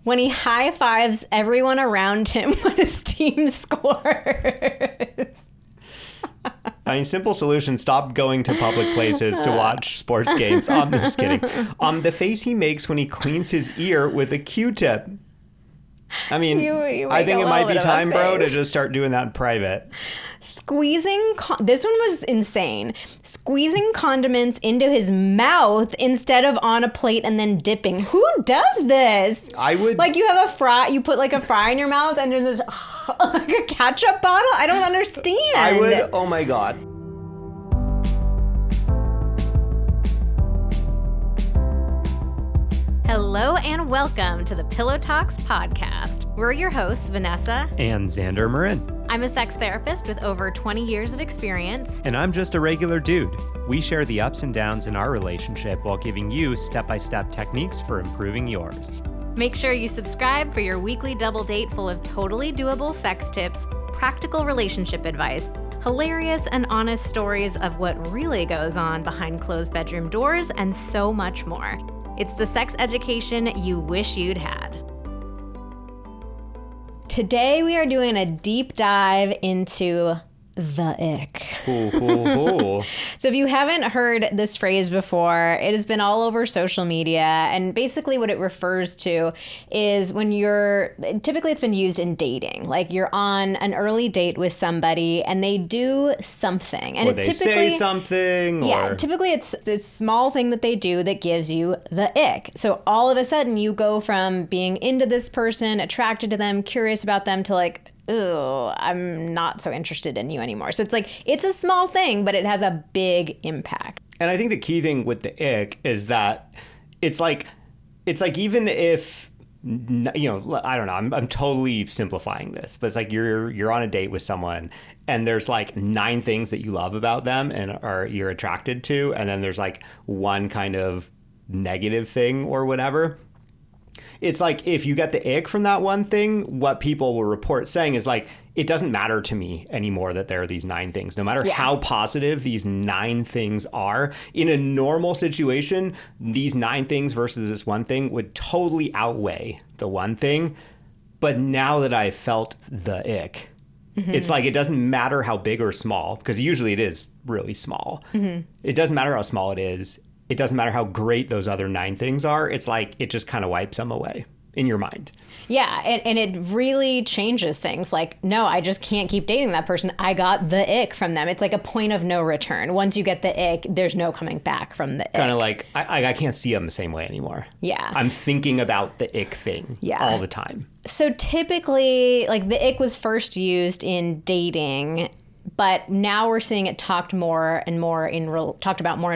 When he high-fives everyone around him when his team scores. I mean, simple solution, stop going to public places to watch sports games. I'm just kidding. The face he makes when he cleans his ear with a Q-tip. I mean, I think it might be time, bro, to just start doing that in private. Squeezing, this one was insane. Squeezing condiments into his mouth instead of on a plate and then dipping. Who does this? I would. Like, you have a fry, you put like a fry in your mouth and there's like a ketchup bottle? I don't understand. I would, oh my God. Hello and welcome to the Pillow Talks podcast. We're your hosts, Vanessa and Xander Marin. I'm a sex therapist with over 20 years of experience. And I'm just a regular dude. We share the ups and downs in our relationship while giving you step-by-step techniques for improving yours. Make sure you subscribe for your weekly double date full of totally doable sex tips, practical relationship advice, hilarious and honest stories of what really goes on behind closed bedroom doors, and so much more. It's the sex education you wish you'd had. Today we are doing a deep dive into the ick. So if you haven't heard this phrase before, it has been all over social media, and basically what it refers to is when typically it's been used in dating, like you're on an early date with somebody and they do something, and or they say something, yeah, typically it's this small thing that they do that gives you the ick. So all of a sudden you go from being into this person, attracted to them, curious about them, to like, ooh, I'm not so interested in you anymore. So it's like, it's a small thing, but it has a big impact. And I think the key thing with the ick is that it's like even if, you know, I don't know, I'm totally simplifying this, but it's like you're on a date with someone and there's like 9 things that you love about them and you're attracted to, and then there's like one kind of negative thing or whatever. It's like, if you get the ick from that one thing, what people will report saying is like, it doesn't matter to me anymore that there are these 9 things. No matter how positive these 9 things are, in a normal situation, these 9 things versus this one thing would totally outweigh the one thing. But now that I felt the ick, it's like, it doesn't matter how big or small, because usually it is really small. It doesn't matter how small it is. It doesn't matter how great those other 9 things are. It's like, it just kind of wipes them away in your mind. Yeah, and it really changes things. Like, no, I just can't keep dating that person. I got the ick from them. It's like a point of no return. Once you get the ick, there's no coming back from the ick. Kind of like, I can't see them the same way anymore. Yeah. I'm thinking about the ick thing all the time. So typically, like, the ick was first used in dating, but now we're seeing it talked about more and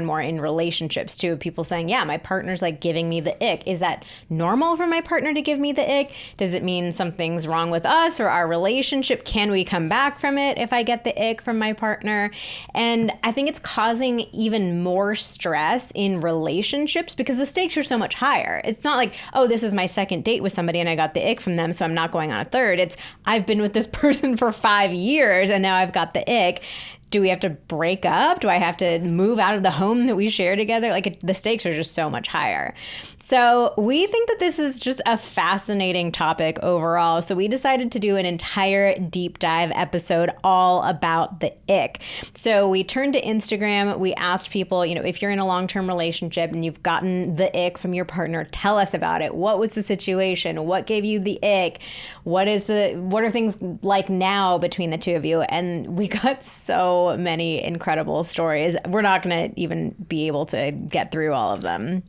more in relationships too. People saying, yeah, my partner's like giving me the ick. Is that normal for my partner to give me the ick? Does it mean something's wrong with us or our relationship? Can we come back from it if I get the ick from my partner? And I think it's causing even more stress in relationships because the stakes are so much higher. It's not like, oh, this is my second date with somebody and I got the ick from them, so I'm not going on a third. It's, I've been with this person for 5 years and now I've got the ick. Do we have to break up? Do I have to move out of the home that we share together? Like, the stakes are just so much higher. So we think that this is just a fascinating topic overall. So we decided to do an entire deep dive episode all about the ick. So we turned to Instagram. We asked people, you know, if you're in a long-term relationship and you've gotten the ick from your partner, tell us about it. What was the situation? What gave you the ick? What are things like now between the two of you? And we got so many incredible stories. We're not going to even be able to get through all of them,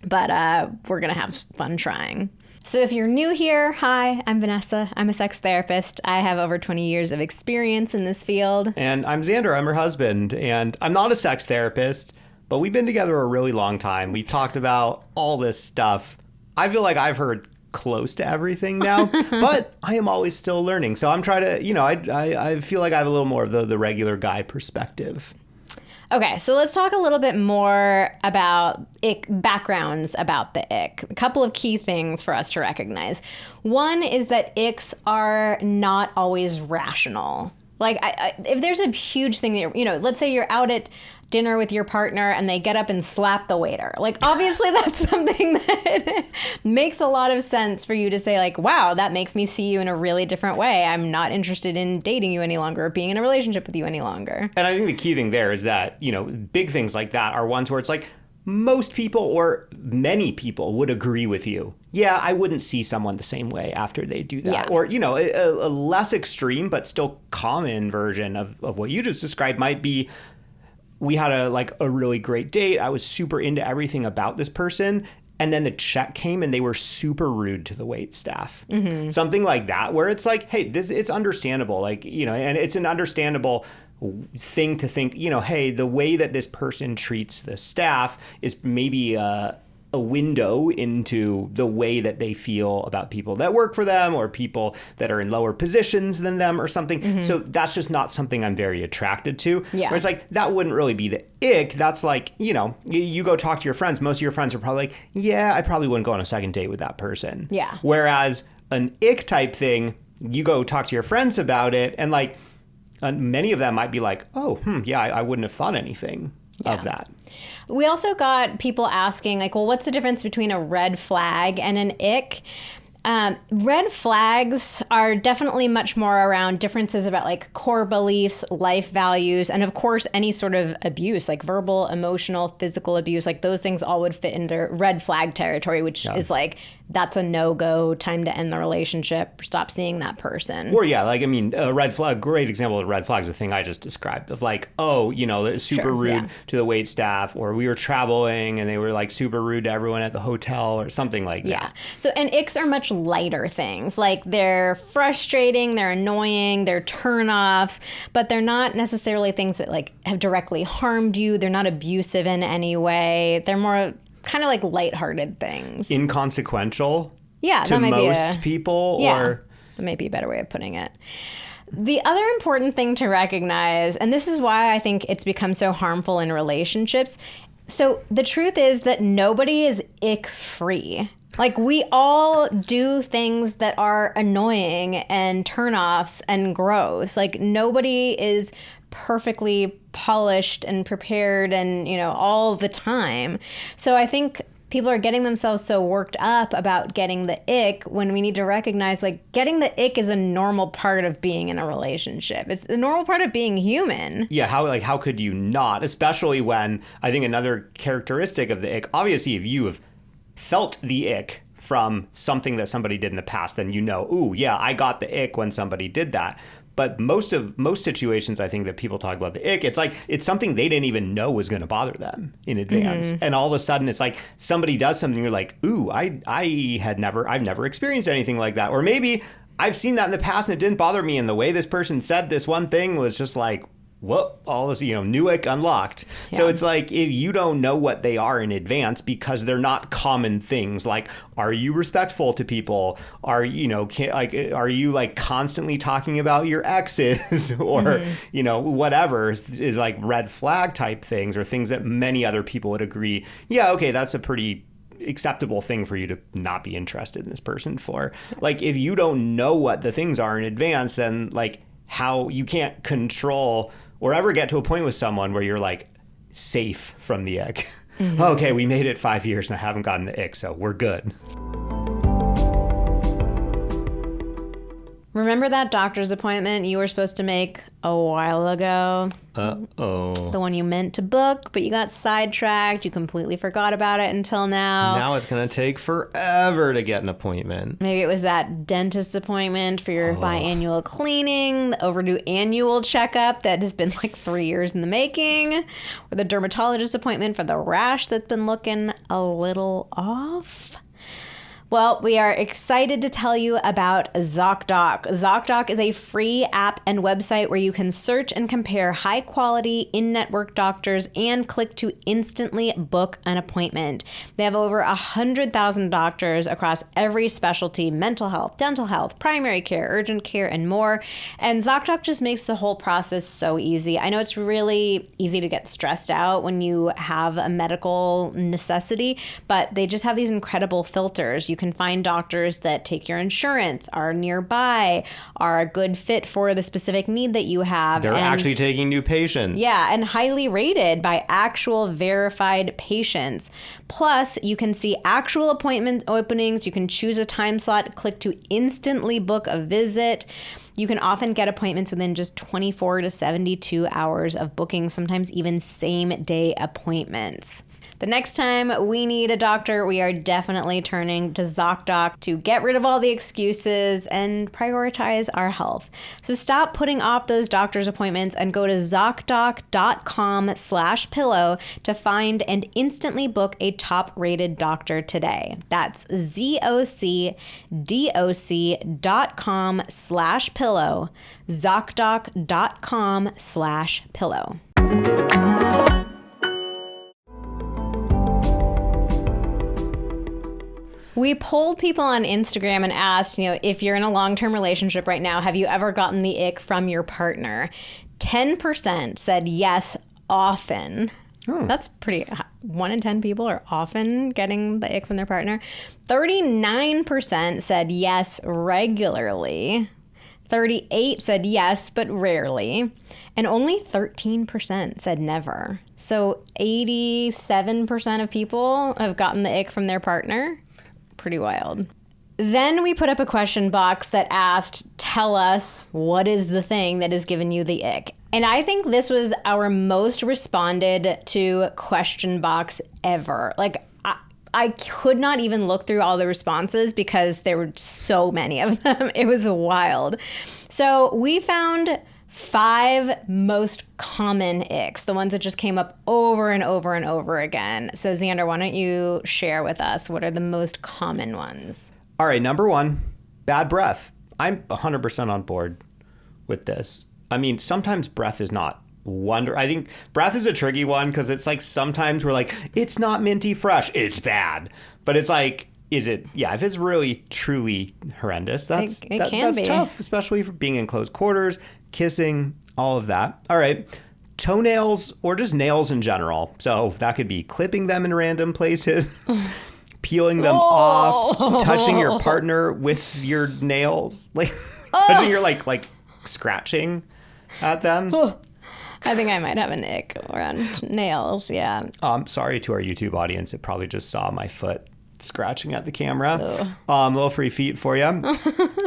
but we're going to have fun trying. So if you're new here, hi, I'm Vanessa. I'm a sex therapist. I have over 20 years of experience in this field. And I'm Xander. I'm her husband. And I'm not a sex therapist, but we've been together a really long time. We've talked about all this stuff. I feel like I've heard close to everything now, but I am always still learning. So I'm trying to, you know, I feel like I have a little more of the regular guy perspective. Okay, so let's talk a little bit more about backgrounds about the ick. A couple of key things for us to recognize. One is that icks are not always rational. Like, if there's a huge thing that, you know, let's say you're out at dinner with your partner and they get up and slap the waiter. Like, obviously that's something that makes a lot of sense for you to say, like, wow, that makes me see you in a really different way. I'm not interested in dating you any longer or being in a relationship with you any longer. And I think the key thing there is that, big things like that are ones where it's like, most people or many people would agree with you. Yeah, I wouldn't see someone the same way after they do that. Yeah. Or, a less extreme but still common version of what you just described might be, we had a really great date. I was super into everything about this person. And then the check came and they were super rude to the wait staff. Mm-hmm. Something like that, where it's like, hey, it's understandable. Like, and it's an understandable thing to think, hey, the way that this person treats the staff is maybe a window into the way that they feel about people that work for them or people that are in lower positions than them or something. Mm-hmm. So that's just not something I'm very attracted to. Yeah. Where it's like, that wouldn't really be the ick. That's like, you go talk to your friends. Most of your friends are probably like, yeah, I probably wouldn't go on a second date with that person. Yeah. Whereas an ick type thing, you go talk to your friends about it and like, many of them might be like, oh, yeah, I wouldn't have thought anything of that. We also got people asking, like, well, what's the difference between a red flag and an ick? Red flags are definitely much more around differences about like core beliefs, life values, and of course, any sort of abuse, like verbal, emotional, physical abuse, like those things all would fit into red flag territory, which is like, that's a no-go, time to end the relationship, stop seeing that person. Or a red flag, great example of red flag is the thing I just described of like, oh, super rude to the wait staff, or we were traveling and they were like super rude to everyone at the hotel or something like that. Yeah. So, and icks are much lighter things. Like they're frustrating, they're annoying, they're turnoffs, but they're not necessarily things that like have directly harmed you. They're not abusive in any way. They're more kind of like lighthearted things. Inconsequential. Yeah, to that might most people. Yeah, or that may be a better way of putting it. The other important thing to recognize, and this is why I think it's become so harmful in relationships. So the truth is that nobody is ick free. Like, we all do things that are annoying and turnoffs and gross. Like, nobody is perfectly polished and prepared and, all the time. So I think people are getting themselves so worked up about getting the ick when we need to recognize, like, getting the ick is a normal part of being in a relationship. It's the normal part of being human. Yeah, how could you not? Especially when I think another characteristic of the ick, obviously, if you have felt the ick from something that somebody did in the past, then ooh, yeah, I got the ick when somebody did that. But most situations, I think that people talk about the ick, it's like it's something they didn't even know was going to bother them in advance. Mm-hmm. And all of a sudden it's like somebody does something, you're like, ooh, I've never experienced anything like that. Or maybe I've seen that in the past and it didn't bother me. And the way this person said this one thing was just like, whoa, all this, new ick unlocked. Yeah. So it's like, if you don't know what they are in advance because they're not common things, like, are you respectful to people? Are you like constantly talking about your exes or, whatever is like red flag type things or things that many other people would agree. Yeah, okay, that's a pretty acceptable thing for you to not be interested in this person for. Like, if you don't know what the things are in advance, then like how you can't control or ever get to a point with someone where you're like safe from the ick. Mm-hmm. Okay, we made it 5 years and I haven't gotten the ick, so we're good. Remember that doctor's appointment you were supposed to make a while ago? Uh-oh. The one you meant to book, but you got sidetracked. You completely forgot about it until now. Now it's going to take forever to get an appointment. Maybe it was that dentist appointment for your biannual cleaning, the overdue annual checkup that has been like 3 years in the making, or the dermatologist appointment for the rash that's been looking a little off. Well, we are excited to tell you about ZocDoc. ZocDoc is a free app and website where you can search and compare high-quality in-network doctors and click to instantly book an appointment. They have over 100,000 doctors across every specialty: mental health, dental health, primary care, urgent care, and more. And ZocDoc just makes the whole process so easy. I know it's really easy to get stressed out when you have a medical necessity, but they just have these incredible filters. You You can find doctors that take your insurance, are nearby, are a good fit for the specific need that you have. They're actually taking new patients. Yeah, and highly rated by actual verified patients. Plus, you can see actual appointment openings. You can choose a time slot, click to instantly book a visit. You can often get appointments within just 24 to 72 hours of booking, sometimes even same day appointments. The next time we need a doctor, we are definitely turning to ZocDoc to get rid of all the excuses and prioritize our health. So stop putting off those doctor's appointments and go to ZocDoc.com/pillow to find and instantly book a top-rated doctor today. That's ZocDoc.com/pillow. ZocDoc.com/pillow. We polled people on Instagram and asked, if you're in a long-term relationship right now, have you ever gotten the ick from your partner? 10% said yes, often. Oh. That's pretty. 1 in 10 people are often getting the ick from their partner. 39% said yes, regularly. 38% said yes, but rarely. And only 13% said never. So 87% of people have gotten the ick from their partner. Pretty wild. Then we put up a question box that asked, tell us what is the thing that has given you the ick. And I think this was our most responded to question box ever. Like, I could not even look through all the responses because there were so many of them. It was wild. So we found 5 most common icks, the ones that just came up over and over and over again. So Xander, why don't you share with us what are the most common ones? All right, number 1, bad breath. I'm 100% on board with this. I mean, sometimes breath is not I think breath is a tricky one because it's like sometimes we're like, it's not minty fresh, it's bad. But it's like, is it? Yeah, if it's really truly horrendous, that's tough, especially for being in close quarters, kissing, all of that. All right, toenails or just nails in general. So that could be clipping them in random places, peeling them off, touching your partner with your nails, like touching your like scratching at them. I think I might have an ick around nails. Yeah. Sorry to our YouTube audience. It probably just saw my foot scratching at the camera. Little free feet for you.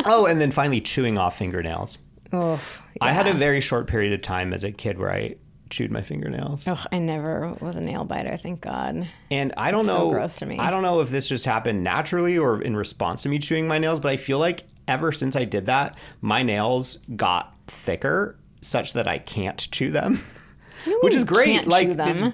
Oh, and then finally chewing off fingernails. Oh, yeah. I had a very short period of time as a kid where I chewed my fingernails. Oh, I never was a nail biter, thank God. And I don't know. So gross to me. I don't know if this just happened naturally or in response to me chewing my nails, but I feel like ever since I did that, my nails got thicker such that I can't chew them, which is great. Can't chew them.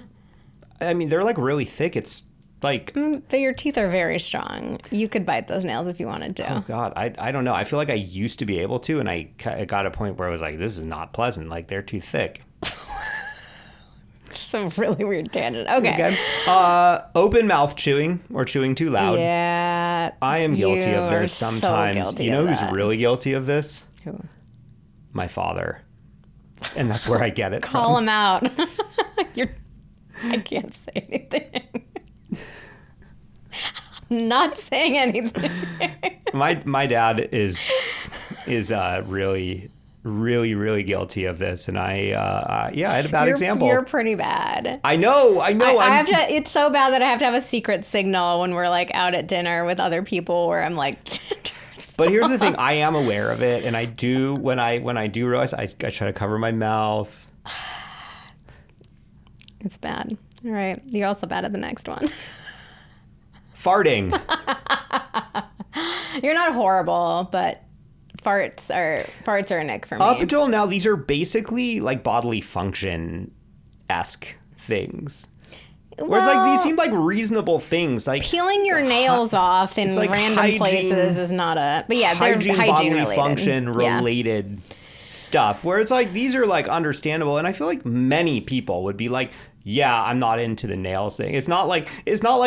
I mean, they're like really thick. It's like, but your teeth are very strong. You could bite those nails if you wanted to. Oh God, I don't know. I feel like I used to be able to, and I got a point where I was like, this is not pleasant. Like they're too thick. Some really weird tangent. Okay. Open mouth chewing or chewing too loud. Yeah. I am guilty of this sometimes. So you know who's really guilty of this? Who? My father. And that's where I get it Call from. him out. I can't say anything. I'm not saying anything. My dad is really guilty of this, and I had a bad example. You're pretty bad. I know. I have to. It's so bad that I have to have a secret signal when we're like out at dinner with other people, where I'm like. But here's the thing: I am aware of it, and I do when I do realize I try to cover my mouth. It's bad. All right, you're also bad at the next one. Farting. You're not horrible, but farts are a nick for me. Up until now, these are basically like bodily function-esque things. Whereas like these seem like reasonable things, like peeling your nails off in like random places is not a. But yeah, they're hygiene bodily related. Function related stuff. Where it's like these are like understandable, and I feel like many people would be like, yeah, I'm not into the nails thing. It's not like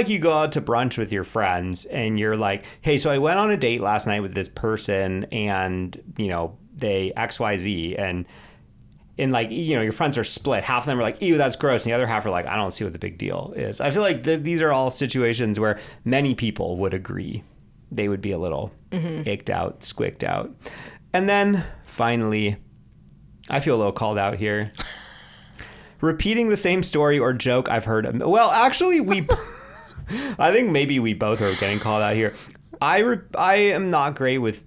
you go out to brunch with your friends and you're like, hey, so I went on a date last night with this person, and they XYZ and like, your friends are split. Half of them are like, ew, that's gross. And the other half are like, I don't see what the big deal is. I feel like these are all situations where many people would agree they would be a little icked out, squicked out. And then finally, I feel a little called out here. Repeating the same story or joke I've heard. Well, actually, I think maybe we both are getting called out here. I am not great with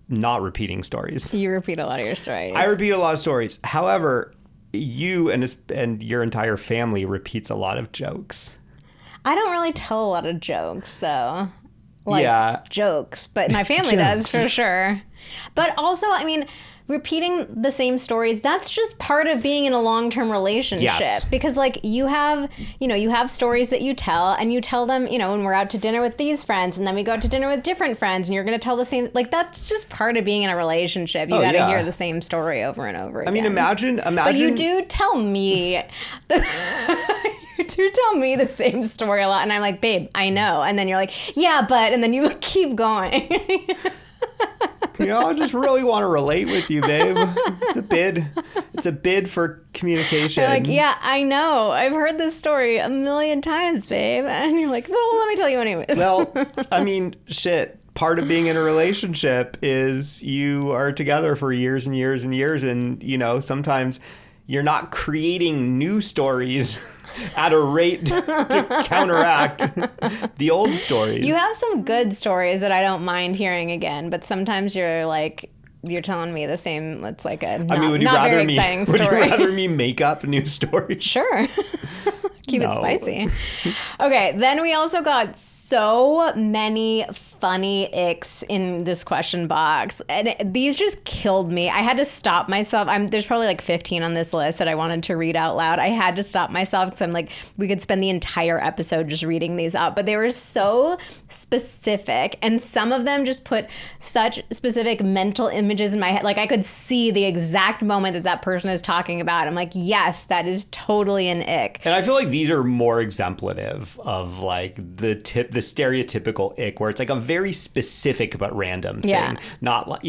not repeating stories. You repeat a lot of your stories. I repeat a lot of stories. However, you and your entire family repeats a lot of jokes. I don't really tell a lot of jokes, though. Jokes, but my family does for sure. But also, I mean, repeating the same stories, that's just part of being in a long-term relationship. Yes. Because like you have stories that you tell, and you tell them, when we're out to dinner with these friends, and then we go out to dinner with different friends, and you're going to tell the same, like that's just part of being in a relationship. You got to hear the same story over and over again. I mean, imagine. But you do tell me you do tell me the same story a lot, and I'm like, babe, I know. And then you're like, yeah, but, and then you keep going. I just really want to relate with you, babe. It's a bid for communication. You're like, yeah, I know. I've heard this story a million times, babe. And you're like, well, let me tell you anyways. Well, I mean, shit. Part of being in a relationship is you are together for years and years and years. And, sometimes you're not creating new stories at a rate to counteract the old stories. You have some good stories that I don't mind hearing again, but sometimes you're telling me the same. It's like a not very exciting story. Would you rather me make up new stories? Sure. Keep it spicy. Okay, then we also got so many funny icks in this question box, and these just killed me. I had to stop myself. There's probably like 15 on this list that I wanted to read out loud. I had to stop myself because I'm like, we could spend the entire episode just reading these out, but they were so specific, and some of them just put such specific mental images in my head. Like I could see the exact moment that person is talking about. I'm like, yes, that is totally an ick. And I feel like these are more exemplative of like the stereotypical ick, where it's like a very specific but random thing, not like,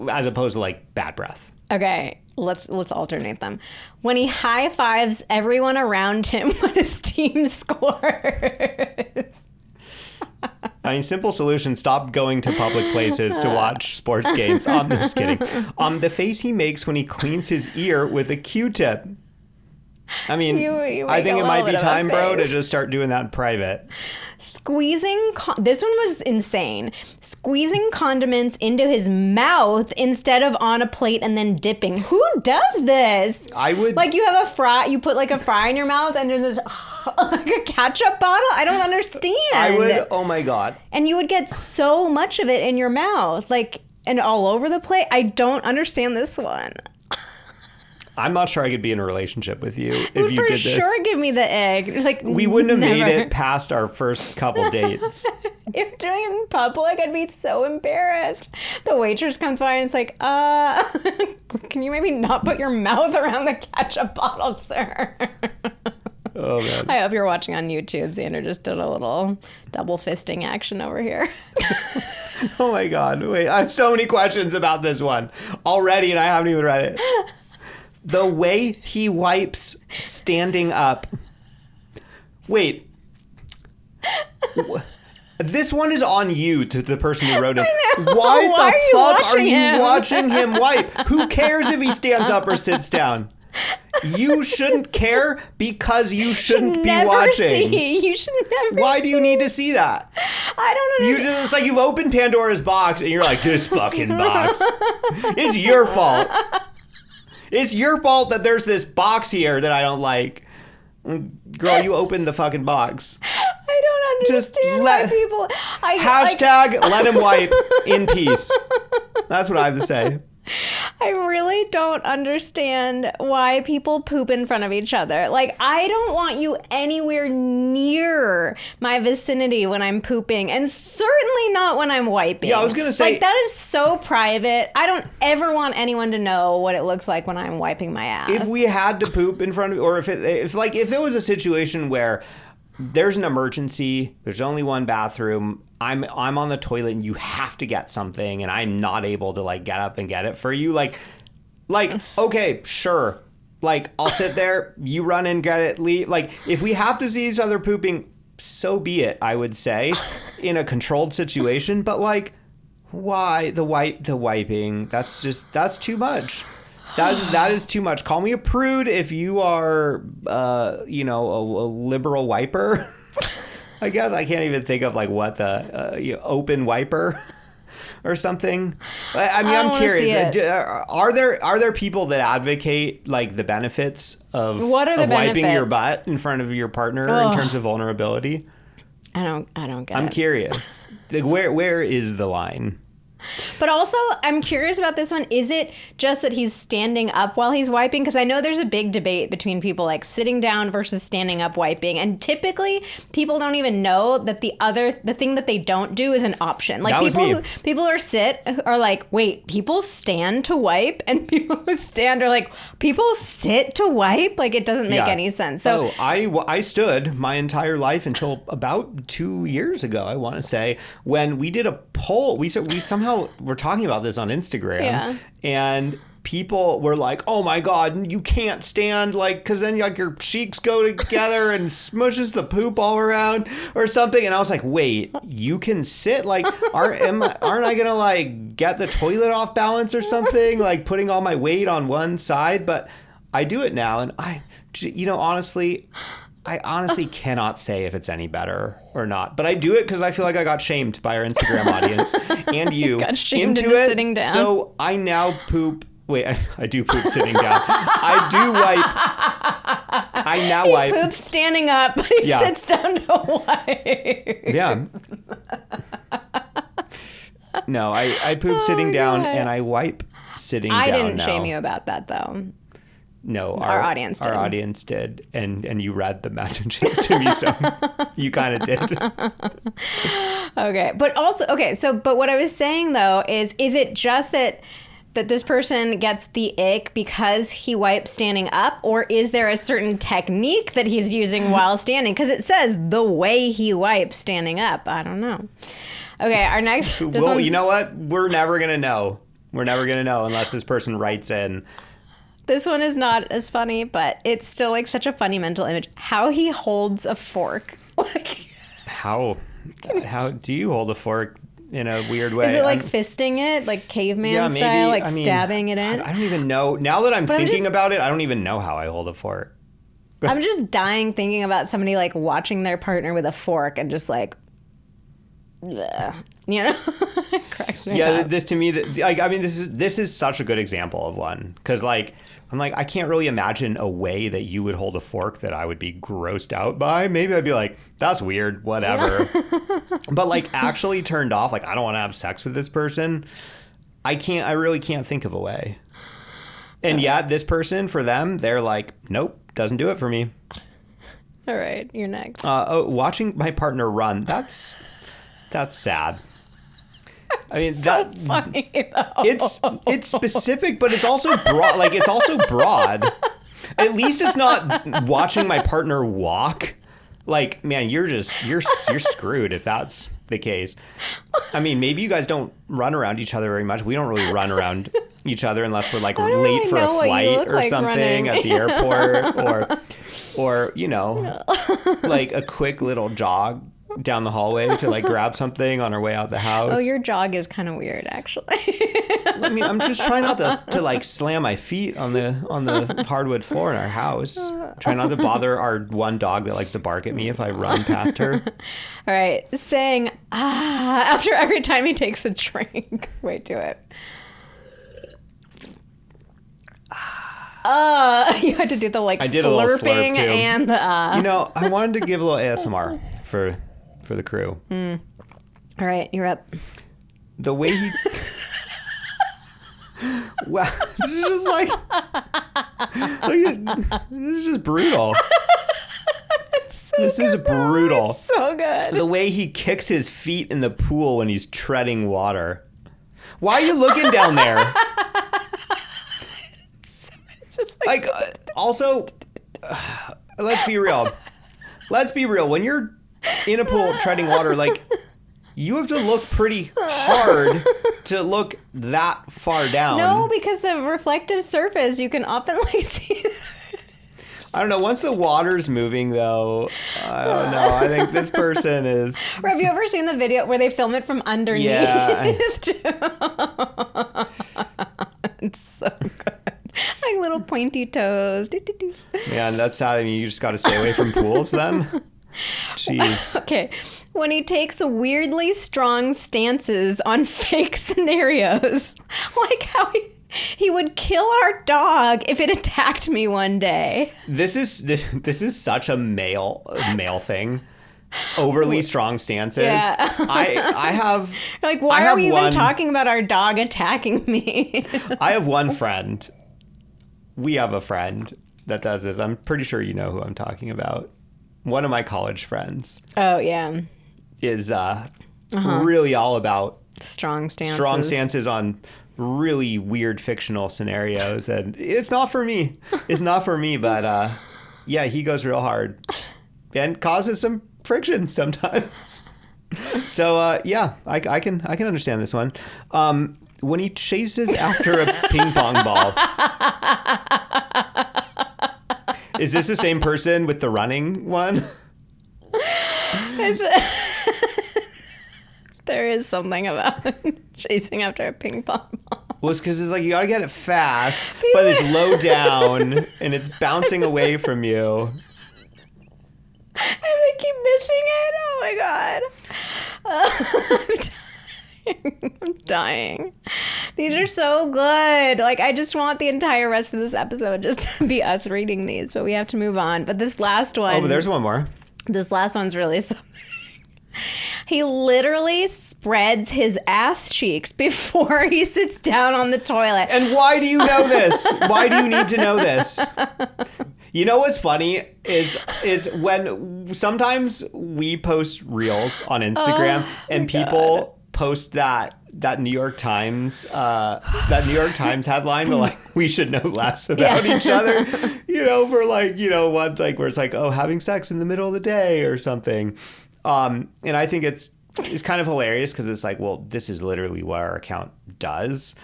as opposed to like bad breath. Okay, let's alternate them. When he high fives everyone around him when his team scores. I mean, simple solution: stop going to public places to watch sports games. I'm just kidding. The face he makes when he cleans his ear with a Q-tip. I mean, I think it might be time, bro, to just start doing that in private. Squeezing, this one was insane. Squeezing condiments into his mouth instead of on a plate and then dipping. Who does this? I would. Like you have a fry, you put like a fry in your mouth and there's like a ketchup bottle? I don't understand. I would, oh my God. And you would get so much of it in your mouth, like, and all over the plate. I don't understand this one. I'm not sure I could be in a relationship with you if you did this. For sure give me the egg. Like, we wouldn't have made it past our first couple dates. If doing it in public, I'd be so embarrassed. The waitress comes by and it's like, can you maybe not put your mouth around the ketchup bottle, sir? Oh, man. I hope you're watching on YouTube. Xander just did a little double fisting action over here. Oh, my God. Wait, I have so many questions about this one already, and I haven't even read it. The way he wipes standing up. Wait. This one is on you, to the person who wrote it. Why the fuck are you watching him wipe? Who cares if he stands up or sits down? You shouldn't care because you shouldn't be watching. You should never Why do you need to see that? I don't know. It's like you've opened Pandora's box and you're like, this fucking box. It's your fault. It's your fault that there's this box here that I don't like. Girl, you opened the fucking box. I don't understand why people... Hashtag let him wipe in peace. That's what I have to say. I really don't understand why people poop in front of each other. Like, I don't want you anywhere near my vicinity when I'm pooping, and certainly not when I'm wiping. Yeah, I was going to say... Like, that is so private. I don't ever want anyone to know what it looks like when I'm wiping my ass. If we had to poop in front of... Or if there was a situation where there's an emergency, there's only one bathroom, I'm on the toilet and you have to get something and I'm not able to like get up and get it for you, like okay, sure, like I'll sit there, you run and get it, leave. Like if we have to see each other pooping, so be it, I would say, in a controlled situation. But like, why the wiping? That's too much. That is too much. Call me a prude if you are, a liberal wiper. I guess I can't even think of like what the open wiper or something. I mean, I'm curious. Are there people that advocate like the benefits of wiping your butt in front of your partner in terms of vulnerability? I don't get it. I'm curious. Like, where is the line? But also, I'm curious about this one. Is it just that he's standing up while he's wiping? Because I know there's a big debate between people like sitting down versus standing up wiping. And typically, people don't even know that the thing that they don't do is an option. Like people who sit are like, wait, people stand to wipe? And people who stand are like, people sit to wipe? Like, it doesn't make any sense. So I stood my entire life until about 2 years ago, I want to say, when we did a poll. We somehow we're talking about this on Instagram, and people were like, "Oh my God, you can't stand like because then like your cheeks go together and smushes the poop all around or something." And I was like, "Wait, you can sit like aren't I gonna like get the toilet off balance or something? Like putting all my weight on one side?" But I do it now, and I honestly cannot say if it's any better or not, but I do it because I feel like I got shamed by our Instagram audience and you got shamed into sitting down. So I now poop. Wait, I do poop sitting down. I do wipe. I now wipe. He poops standing up, but he sits down to wipe. Yeah. No, I poop sitting down and I wipe sitting down. I didn't shame you about that though. No, our audience did. Our audience did, and you read the messages to me, so you kind of did. Okay, but what I was saying though is it just that this person gets the ick because he wipes standing up, or is there a certain technique that he's using while standing? Because it says the way he wipes standing up. I don't know. Okay, our next. Well, you know what? We're never gonna know. We're never gonna know unless this person writes in. This one is not as funny, but it's still like such a funny mental image. How he holds a fork. Like how do you hold a fork in a weird way? Is it like fisting it, like caveman style, like stabbing it in? I don't even know. Now that I'm thinking about it, I don't even know how I hold a fork. I'm just dying thinking about somebody like watching their partner with a fork and just like, bleh. You know, it cracks me up. This to me, this is such a good example of one because like I'm like I can't really imagine a way that you would hold a fork that I would be grossed out by. Maybe I'd be like, that's weird, whatever. But like actually turned off, like I don't want to have sex with this person. I really can't think of a way. And this person, for them, they're like, nope, doesn't do it for me. All right, you're next. Watching my partner run, that's sad. I mean, that's so funny, though. It's specific, but it's also broad. Like it's also broad. At least it's not watching my partner walk. Like, man, you're screwed if that's the case. I mean, maybe you guys don't run around each other very much. We don't really run around each other unless we're like late for a flight or something at the airport, or like a quick little jog down the hallway to like grab something on our way out the house. Oh, your jog is kind of weird, actually. I mean, I'm just trying not to like slam my feet on the hardwood floor in our house. Trying not to bother our one dog that likes to bark at me if I run past her. All right, saying after every time he takes a drink. Wait, do it. You had to do the like I did slurping a little slurp too. And the I wanted to give a little ASMR for the crew. All right, you're up. The way he wow, this is just like this is just brutal. This is brutal. It's so good. The way he kicks his feet in the pool when he's treading water. Why are you looking down there? It's just like also, let's be real. When you're in a pool treading water, like you have to look pretty hard to look that far down. No, because the reflective surface, you can often like see. I don't know. Once the water's moving, though, I don't know. I think this person is... Or have you ever seen the video where they film it from underneath? Yeah. It's so good. Like little pointy toes. Man, that's sad. I mean, you just got to stay away from pools then? Jeez. Okay. When he takes weirdly strong stances on fake scenarios. Like how he would kill our dog if it attacked me one day. This is such a male thing. Overly strong stances. Yeah. I have... Like, why are we even talking about our dog attacking me? I have one friend. We have a friend that does this. I'm pretty sure you know who I'm talking about. One of my college friends. Oh, yeah. Is really all about strong stances. Strong stances on really weird fictional scenarios. And it's not for me. It's not for me, but yeah, he goes real hard and causes some friction sometimes. So yeah, I can understand this one. When he chases after a ping pong ball. Is this the same person with the running one? There is something about chasing after a ping pong ball. Well, it's because it's like you got to get it fast, but it's low down and it's bouncing away from you. And I keep missing it. Oh my god. I'm dying. These are so good. Like, I just want the entire rest of this episode just to be us reading these, but we have to move on. But this last one... Oh, but there's one more. This last one's really something. He literally spreads his ass cheeks before he sits down on the toilet. And why do you know this? Why do you need to know this? You know what's funny is when sometimes we post reels on Instagram and people post that New York Times headline, but like, we should know less about each other, for like, ones like where it's like, oh, having sex in the middle of the day or something. And I think it's kind of hilarious because it's like, well, this is literally what our account does.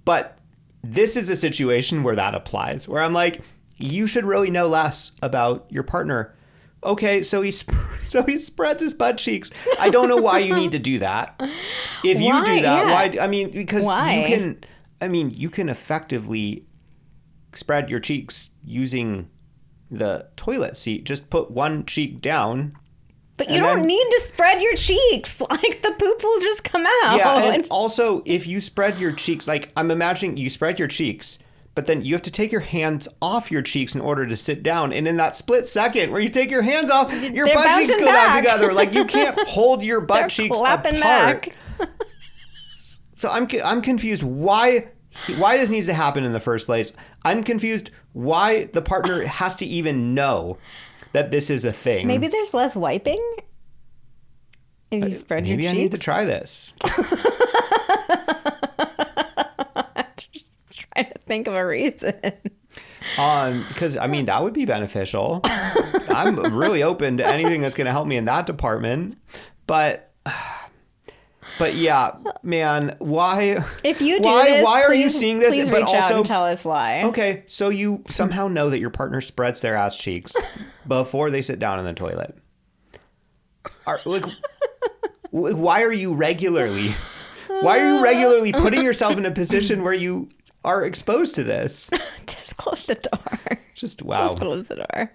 But this is a situation where that applies, where I'm like, you should really know less about your partner. Okay, so he spreads his butt cheeks. I don't know why you need to do that. If you do that, why? I mean, because you can effectively spread your cheeks using the toilet seat. Just put one cheek down. But you don't need to spread your cheeks. Like, the poop will just come out. Yeah, and also, if you spread your cheeks, like, I'm imagining you spread your cheeks, but then you have to take your hands off your cheeks in order to sit down. And in that split second where you take your hands off, your butt cheeks go down together. Like, you can't hold your butt cheeks apart. Back. So I'm confused why this needs to happen in the first place. I'm confused why the partner has to even know that this is a thing. Maybe there's less wiping if you spread your cheeks. Maybe I need to try this. Trying to think of a reason. Because I mean, that would be beneficial. I'm really open to anything that's going to help me in that department. But yeah, man, why? If you do this, why are you seeing this? Please but reach also, out and tell us why. Okay, so you somehow know that your partner spreads their ass cheeks before they sit down in the toilet. Why are you regularly putting yourself in a position where you are exposed to this? Just close the door. Just close the door.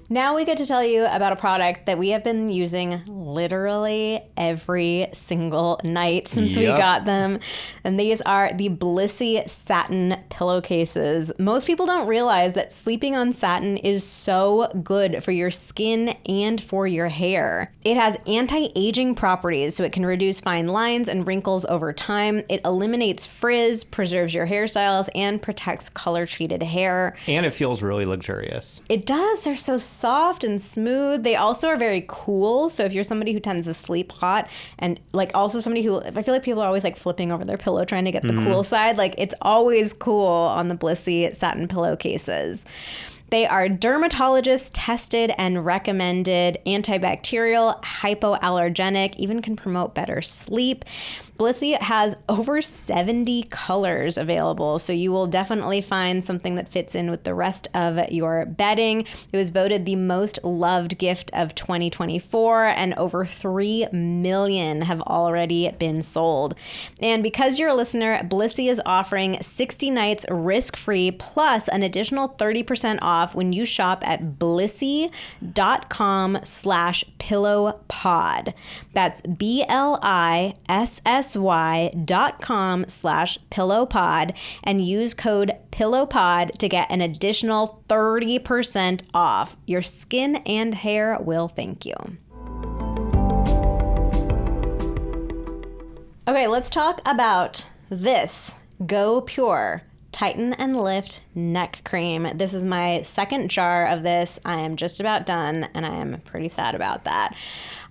Now we get to tell you about a product that we have been using literally every single night since we got them. And these are the Blissy satin pillowcases. Most people don't realize that sleeping on satin is so good for your skin and for your hair. It has anti-aging properties, so it can reduce fine lines and wrinkles over time. It eliminates frizz, preserves your hairstyles, and protects color-treated hair. And it feels really luxurious. It does. They're so soft and smooth. They also are very cool. So if you're somebody who tends to sleep hot, and like also somebody who, I feel like people are always like flipping over their pillow trying to get the cool side. Like, it's always cool on the Blissy satin pillowcases. They are dermatologist tested and recommended, antibacterial, hypoallergenic, even can promote better sleep. Blissy has over 70 colors available, so you will definitely find something that fits in with the rest of your bedding. It was voted the most loved gift of 2024, and over 3 million have already been sold. And because you're a listener, Blissy is offering 60 nights risk-free plus an additional 30% off when you shop at blissy.com/pillowpod. That's BLISSY.com/pillowpod and use code pillowpod to get an additional 30% off. Your skin and hair will thank you. Okay, let's talk about this Go Pure Tighten and Lift Neck Cream. This is my second jar of this. I am just about done, and I am pretty sad about that.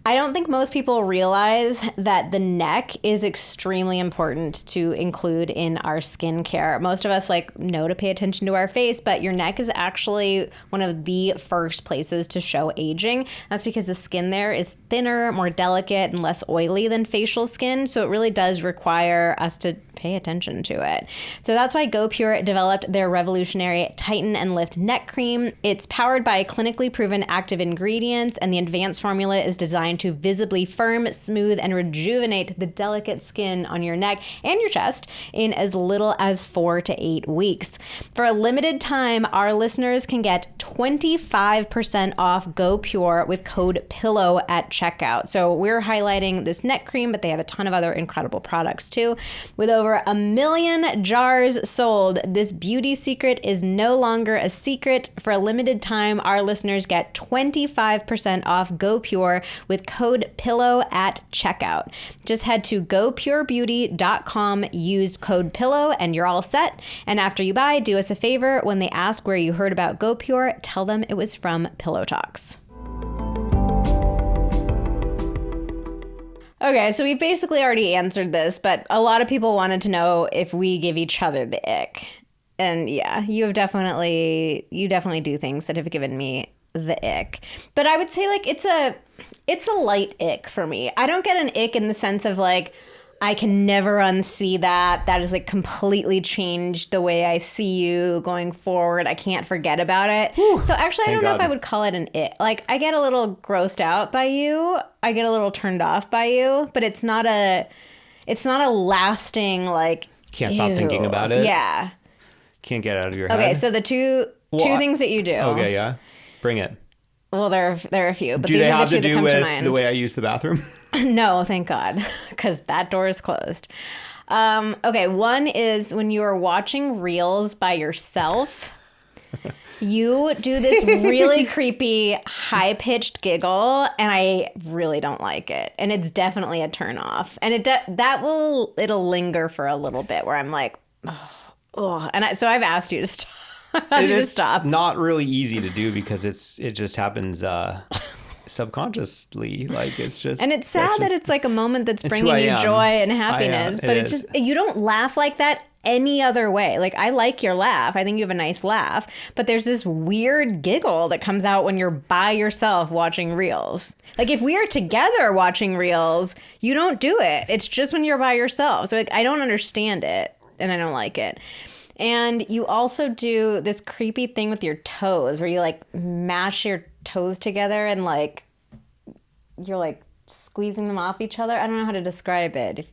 I don't think most people realize that the neck is extremely important to include in our skincare. Most of us know to pay attention to our face, but your neck is actually one of the first places to show aging. That's because the skin there is thinner, more delicate, and less oily than facial skin. So it really does require us to pay attention to it. So that's why Go Pure developed their revolutionary Tighten and Lift Neck Cream. It's powered by clinically proven active ingredients, and the advanced formula is designed to visibly firm, smooth, and rejuvenate the delicate skin on your neck and your chest in as little as 4 to 8 weeks. For a limited time, our listeners can get 25% off Go Pure with code PILLOW at checkout. So we're highlighting this neck cream, but they have a ton of other incredible products too. With over 1 million jars sold, this beauty secret is no longer a secret. For a limited time, our listeners get 25% off Go Pure with code PILLOW at checkout. Just head to gopurebeauty.com, use code PILLOW, and you're all set. And after you buy, do us a favor. When they ask where you heard about Go Pure, tell them it was from Pillow Talks. Okay, so we've basically already answered this, but a lot of people wanted to know if we give each other the ick. And yeah, you definitely do things that have given me the ick. But I would say it's a light ick for me. I don't get an ick in the sense of I can never unsee that. That has completely changed the way I see you going forward. I can't forget about it. Whew, so actually, I don't know if I would call it an ick. I get a little grossed out by you. I get a little turned off by you, but it's not a lasting can't stop thinking about it. Yeah. Can't get out of your head. Okay, so the two things that you do. Okay, yeah. Bring it. Well, there are a few, but do these they are have the two to that do come to with mind. the way I use the bathroom? No, thank God, because that door is closed. Okay, one is when you are watching reels by yourself, you do this really creepy, high-pitched giggle, and I really don't like it. And it's definitely a turn-off. And it'll linger for a little bit where I'm like, oh. And so I've asked you to stop. It's not really easy to do because it just happens subconsciously. It's just, and it's sad that it's a moment that's bringing you joy and happiness, but it just, you don't laugh like that any other way. I like your laugh. I think you have a nice laugh, but there's this weird giggle that comes out when you're by yourself watching reels. If we are together watching reels, you don't do it. It's just when you're by yourself. So I don't understand it and I don't like it. And you also do this creepy thing with your toes where you mash your toes together and you're squeezing them off each other. I don't know how to describe it.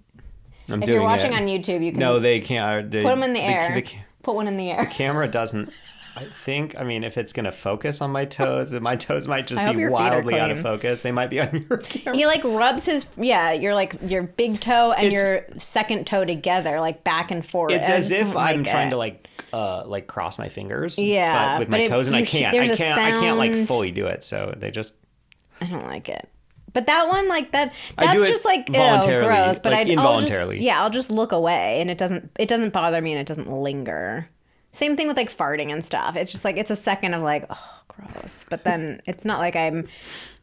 If you're watching on YouTube, you can. No, they can't. Put them in the air. Put one in the air. The camera doesn't. If it's going to focus on my toes might just be wildly out of focus. They might be on your camera. He rubs your big toe and your second toe together, back and forth. It's as if I'm trying to cross my fingers. Yeah. But with my toes, and I can't fully do it. So they just. I don't like it. But that one, that's just voluntarily, gross. But involuntarily. I'll just look away, and it doesn't bother me, and it doesn't linger. Same thing with farting and stuff. It's just it's a second of oh, gross. But then it's not like I'm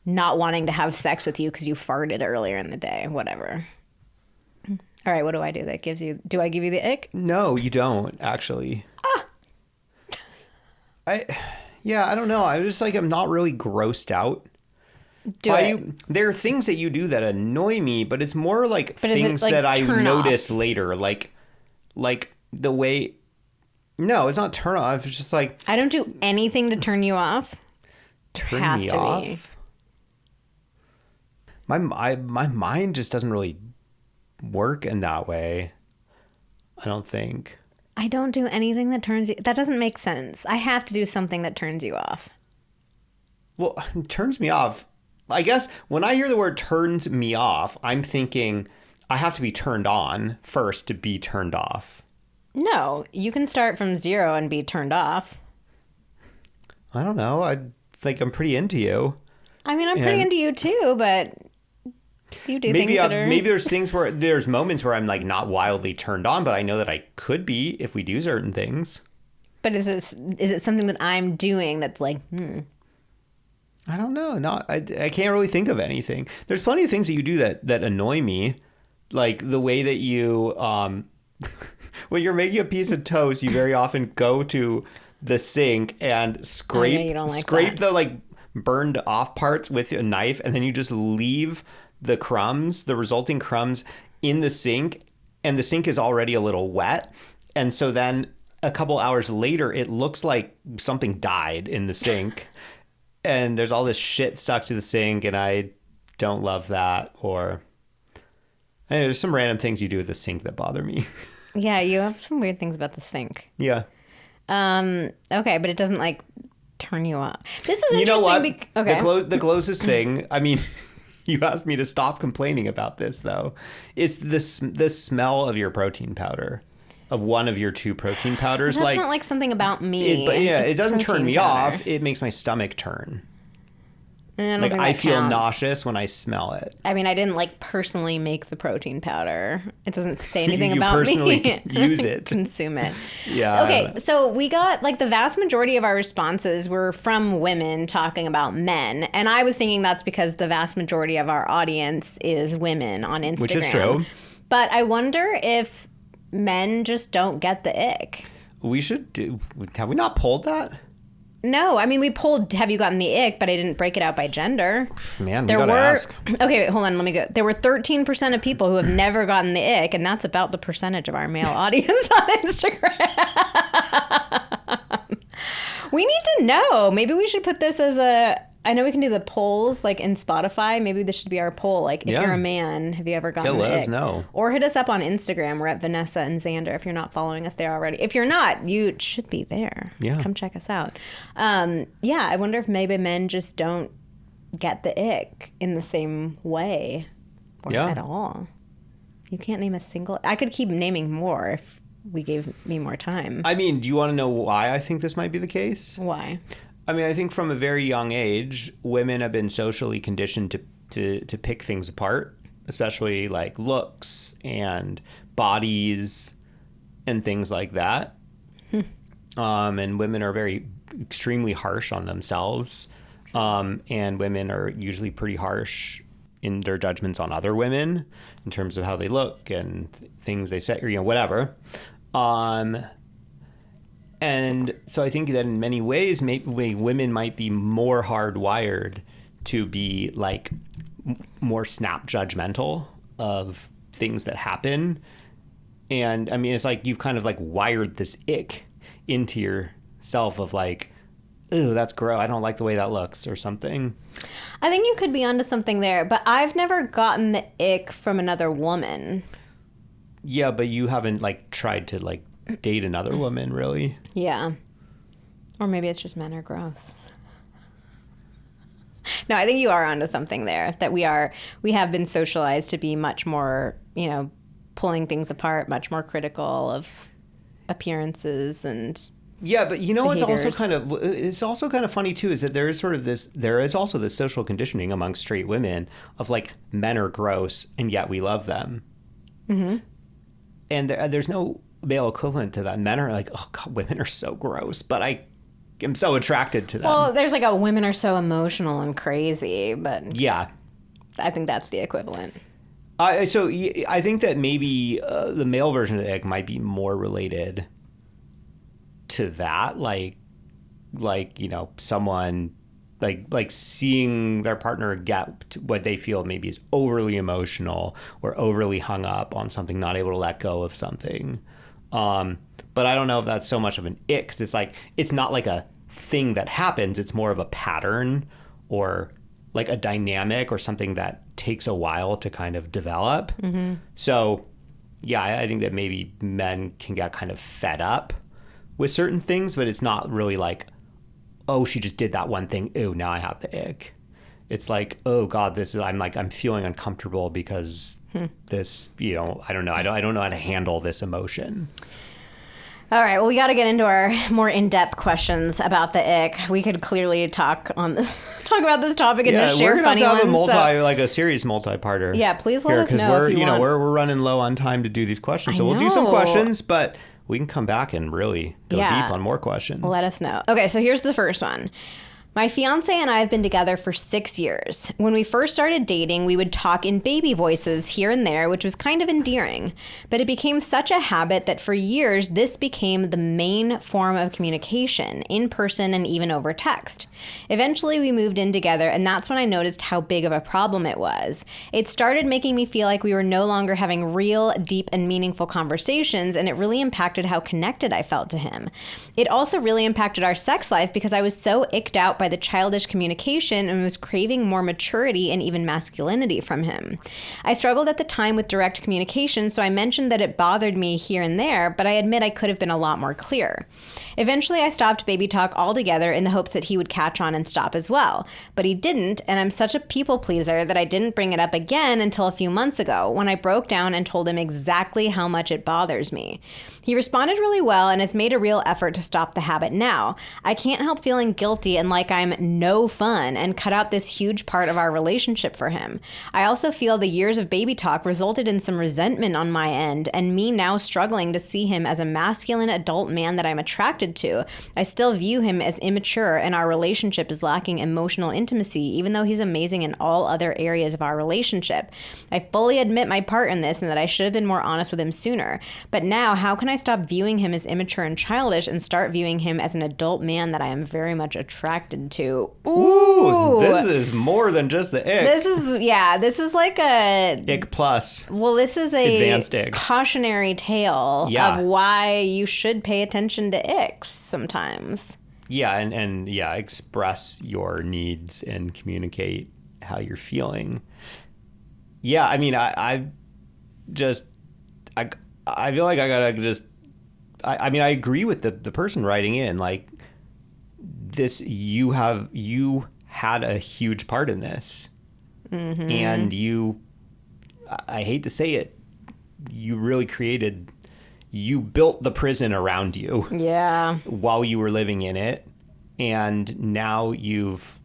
not wanting to have sex with you because you farted earlier in the day. Whatever. All right, what do I do that gives you... Do I give you the ick? No, you don't, actually. Yeah, I don't know. I was just like, I'm not really grossed out. Do by it. you. There are things that you do that annoy me, but it's more like But is it, things like, that I turn notice off? later. Like the way. No, it's not turn off. It's just like I don't do anything to turn you off. turn Has me to off. be. My mind just doesn't really work in that way. I don't think. I don't do anything that turns you. That doesn't make sense. I have to do something that turns you off. Well, it turns me off. I guess when I hear the word turns me off, I'm thinking I have to be turned on first to be turned off. No, you can start from 0 and be turned off. I don't know. I think I'm pretty into you. I mean, I'm pretty into you too, but you do things that are... Maybe there's moments where I'm like not wildly turned on, but I know that I could be if we do certain things. But is it something that I'm doing that's like, I don't know. I can't really think of anything. There's plenty of things that you do that annoy me, like the way that you when you're making a piece of toast, you very often go to the sink and scrape you don't like scrape that. the like burned off parts with a knife, and then you just leave the crumbs, the resulting crumbs, in the sink, and the sink is already a little wet, and so then a couple hours later it looks like something died in the sink. And there's all this shit stuck to the sink, and I don't love that. Or there's some random things you do with the sink that bother me. yeah, you have some weird things about the sink. Yeah. Okay, but it doesn't like turn you off. This is You know interesting. what? Okay. The closest thing, I mean, you asked me to stop complaining about this, though. It's the smell of your protein powder, of one of your 2 protein powders. That's not like something about me. But yeah, It's it doesn't turn protein me powder. off. It makes my stomach turn. I don't Like think I that feel counts. nauseous when I smell it. I mean, I didn't like personally make the protein powder. It doesn't say anything You about personally me. use it. Consume it. Yeah. Okay, so we got like the vast majority of our responses were from women talking about men, and I was thinking that's because the vast majority of our audience is women on Instagram. Which is true. But I wonder if men just don't get the ick. We should have we not polled that? No, I mean we polled have you gotten the ick, but I didn't break it out by gender. Man, we There gotta were ask. Okay, wait, hold on, let me go. There were 13% of people who have never gotten the ick, and that's about the percentage of our male audience on Instagram. We need to know. Maybe we should put this as a I know we can do the polls like in Spotify. Maybe this should be our poll. Like, if Yeah. you're a man, have you ever gotten the let us ick? know. Or hit us up on Instagram. We're at Vanessa and Xander if you're not following us there already. If you're not, you should be there. Yeah. Come check us out. Yeah, I wonder if maybe men just don't get the ick in the same way or Yeah. at all. You can't name a single. I could keep naming more if we gave me more time. I mean, do you want to know why I think this might be the case? Why? I mean, I think from a very young age, women have been socially conditioned to pick things apart, especially like looks and bodies and things like that. And women are very extremely harsh on themselves. And women are usually pretty harsh in their judgments on other women in terms of how they look and things they say, or, you know, whatever. And so I think that in many ways, maybe women might be more hardwired to be like more snap judgmental of things that happen. And I mean, it's like you've kind of like wired this ick into yourself of like, ooh, that's gross. I don't like the way that looks or something. I think you could be onto something there, but I've never gotten the ick from another woman. Yeah, but you haven't like tried to like date another woman, really. Yeah. Or maybe it's just men are gross. No, I think you are onto something there. That we have been socialized to be much more, you know, pulling things apart, much more critical of appearances and Yeah, but you know what's also behaviors. also kind of funny too is that there is also this social conditioning among straight women of like men are gross and yet we love them. Mm-hmm. And there's no male equivalent to that. Men are like, oh God, women are so gross, but I am so attracted to them. Well, there's like a women are so emotional and crazy, but Yeah. I think that's the equivalent. So I think that maybe the male version of the ick might be more related to that. Like, like, you know, someone like seeing their partner get what they feel maybe is overly emotional or overly hung up on something, not able to let go of something. But I don't know if that's so much of an ick, 'cause it's like, it's not like a thing that happens. It's more of a pattern or like a dynamic or something that takes a while to kind of develop. So yeah, I think that maybe men can get kind of fed up with certain things, but it's not really like, oh, she just did that one thing. Ooh, now I have the ick. It's like, oh God, I'm feeling uncomfortable because this, you know, I don't know. I don't know how to handle this emotion. All right, well, we got to get into our more in-depth questions about the ick. We could clearly talk about this topic and just share funny ones. We're gonna have a serious multi-parter. Yeah, please let us know if you want. We're running low on time to do these questions, so we'll do some questions, but we can come back and really go deep on more questions. Let us know. Okay, so here's the first one. My fiance and I have been together for 6 years. When we first started dating, we would talk in baby voices here and there, which was kind of endearing. But it became such a habit that for years, this became the main form of communication, in person and even over text. Eventually, we moved in together, and that's when I noticed how big of a problem it was. It started making me feel like we were no longer having real, deep, and meaningful conversations, and it really impacted how connected I felt to him. It also really impacted our sex life because I was so icked out by the childish communication and was craving more maturity and even masculinity from him. I struggled at the time with direct communication, so I mentioned that it bothered me here and there, but I admit I could have been a lot more clear. Eventually, I stopped baby talk altogether in the hopes that he would catch on and stop as well. But he didn't, and I'm such a people pleaser that I didn't bring it up again until a few months ago, when I broke down and told him exactly how much it bothers me. He responded really well and has made a real effort to stop the habit now. I can't help feeling guilty and like I'm no fun and cut out this huge part of our relationship for him. I also feel the years of baby talk resulted in some resentment on my end, and me now struggling to see him as a masculine adult man that I'm attracted to. I still view him as immature, and our relationship is lacking emotional intimacy, even though he's amazing in all other areas of our relationship. I fully admit my part in this and that I should have been more honest with him sooner. But now, how can I stop viewing him as immature and childish and start viewing him as an adult man that I am very much attracted to? Ooh, this is more than just the ick. This is like a ick plus. Well, this is a advanced ick. Cautionary tale of why you should pay attention to icks sometimes. Yeah, and express your needs and communicate how you're feeling. Yeah, I mean, I feel like I gotta just. I mean, I agree with the person writing in, like, this, you had a huge part in this. Mm-hmm. And I hate to say it, you built the prison around you. Yeah. While you were living in it. And now it's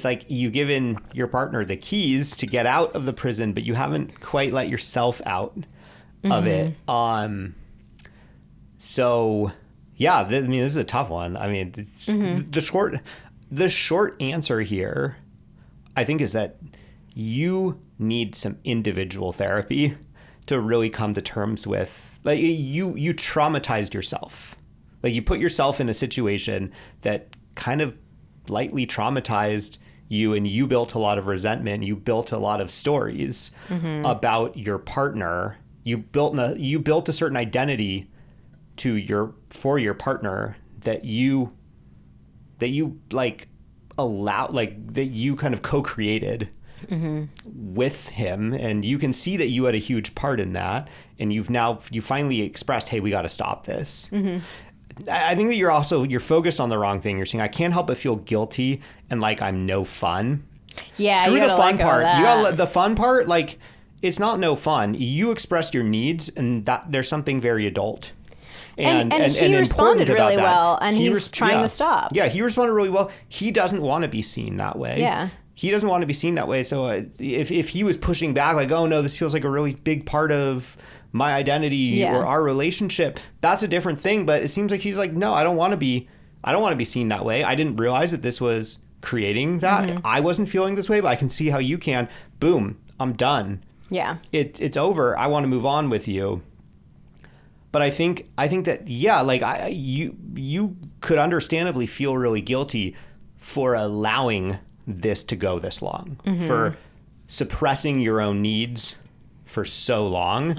like you've given your partner the keys to get out of the prison, but you haven't quite let yourself out of it. So yeah, I mean, this is a tough one. I mean, the short answer here, I think, is that you need some individual therapy to really come to terms with, like, you traumatized yourself. Like, you put yourself in a situation that kind of lightly traumatized you, and you built a lot of resentment. You built a lot of stories about your partner. You built a certain identity for your partner that you like allow, like, that you kind of co-created with him, and you can see that you had a huge part in that, and you finally expressed, hey, we got to stop this. I think that you're focused on the wrong thing. You're saying, I can't help but feel guilty and like I'm no fun. Yeah, screw you the fun part. You gotta let the fun part, like, it's not no fun. You expressed your needs, and that there's something very adult. And he responded really well, and he's trying to stop. Yeah, he responded really well. He doesn't want to be seen that way. Yeah. He doesn't want to be seen that way. So if he was pushing back, like, oh no, this feels like a really big part of my identity or our relationship, that's a different thing. But it seems like he's like, no, I don't want to be seen that way. I didn't realize that this was creating that. I wasn't feeling this way, but I can see how you can. Boom, I'm done. Yeah. It's over. I want to move on with you. But I think that, yeah, like, you could understandably feel really guilty for allowing this to go this long, for suppressing your own needs for so long.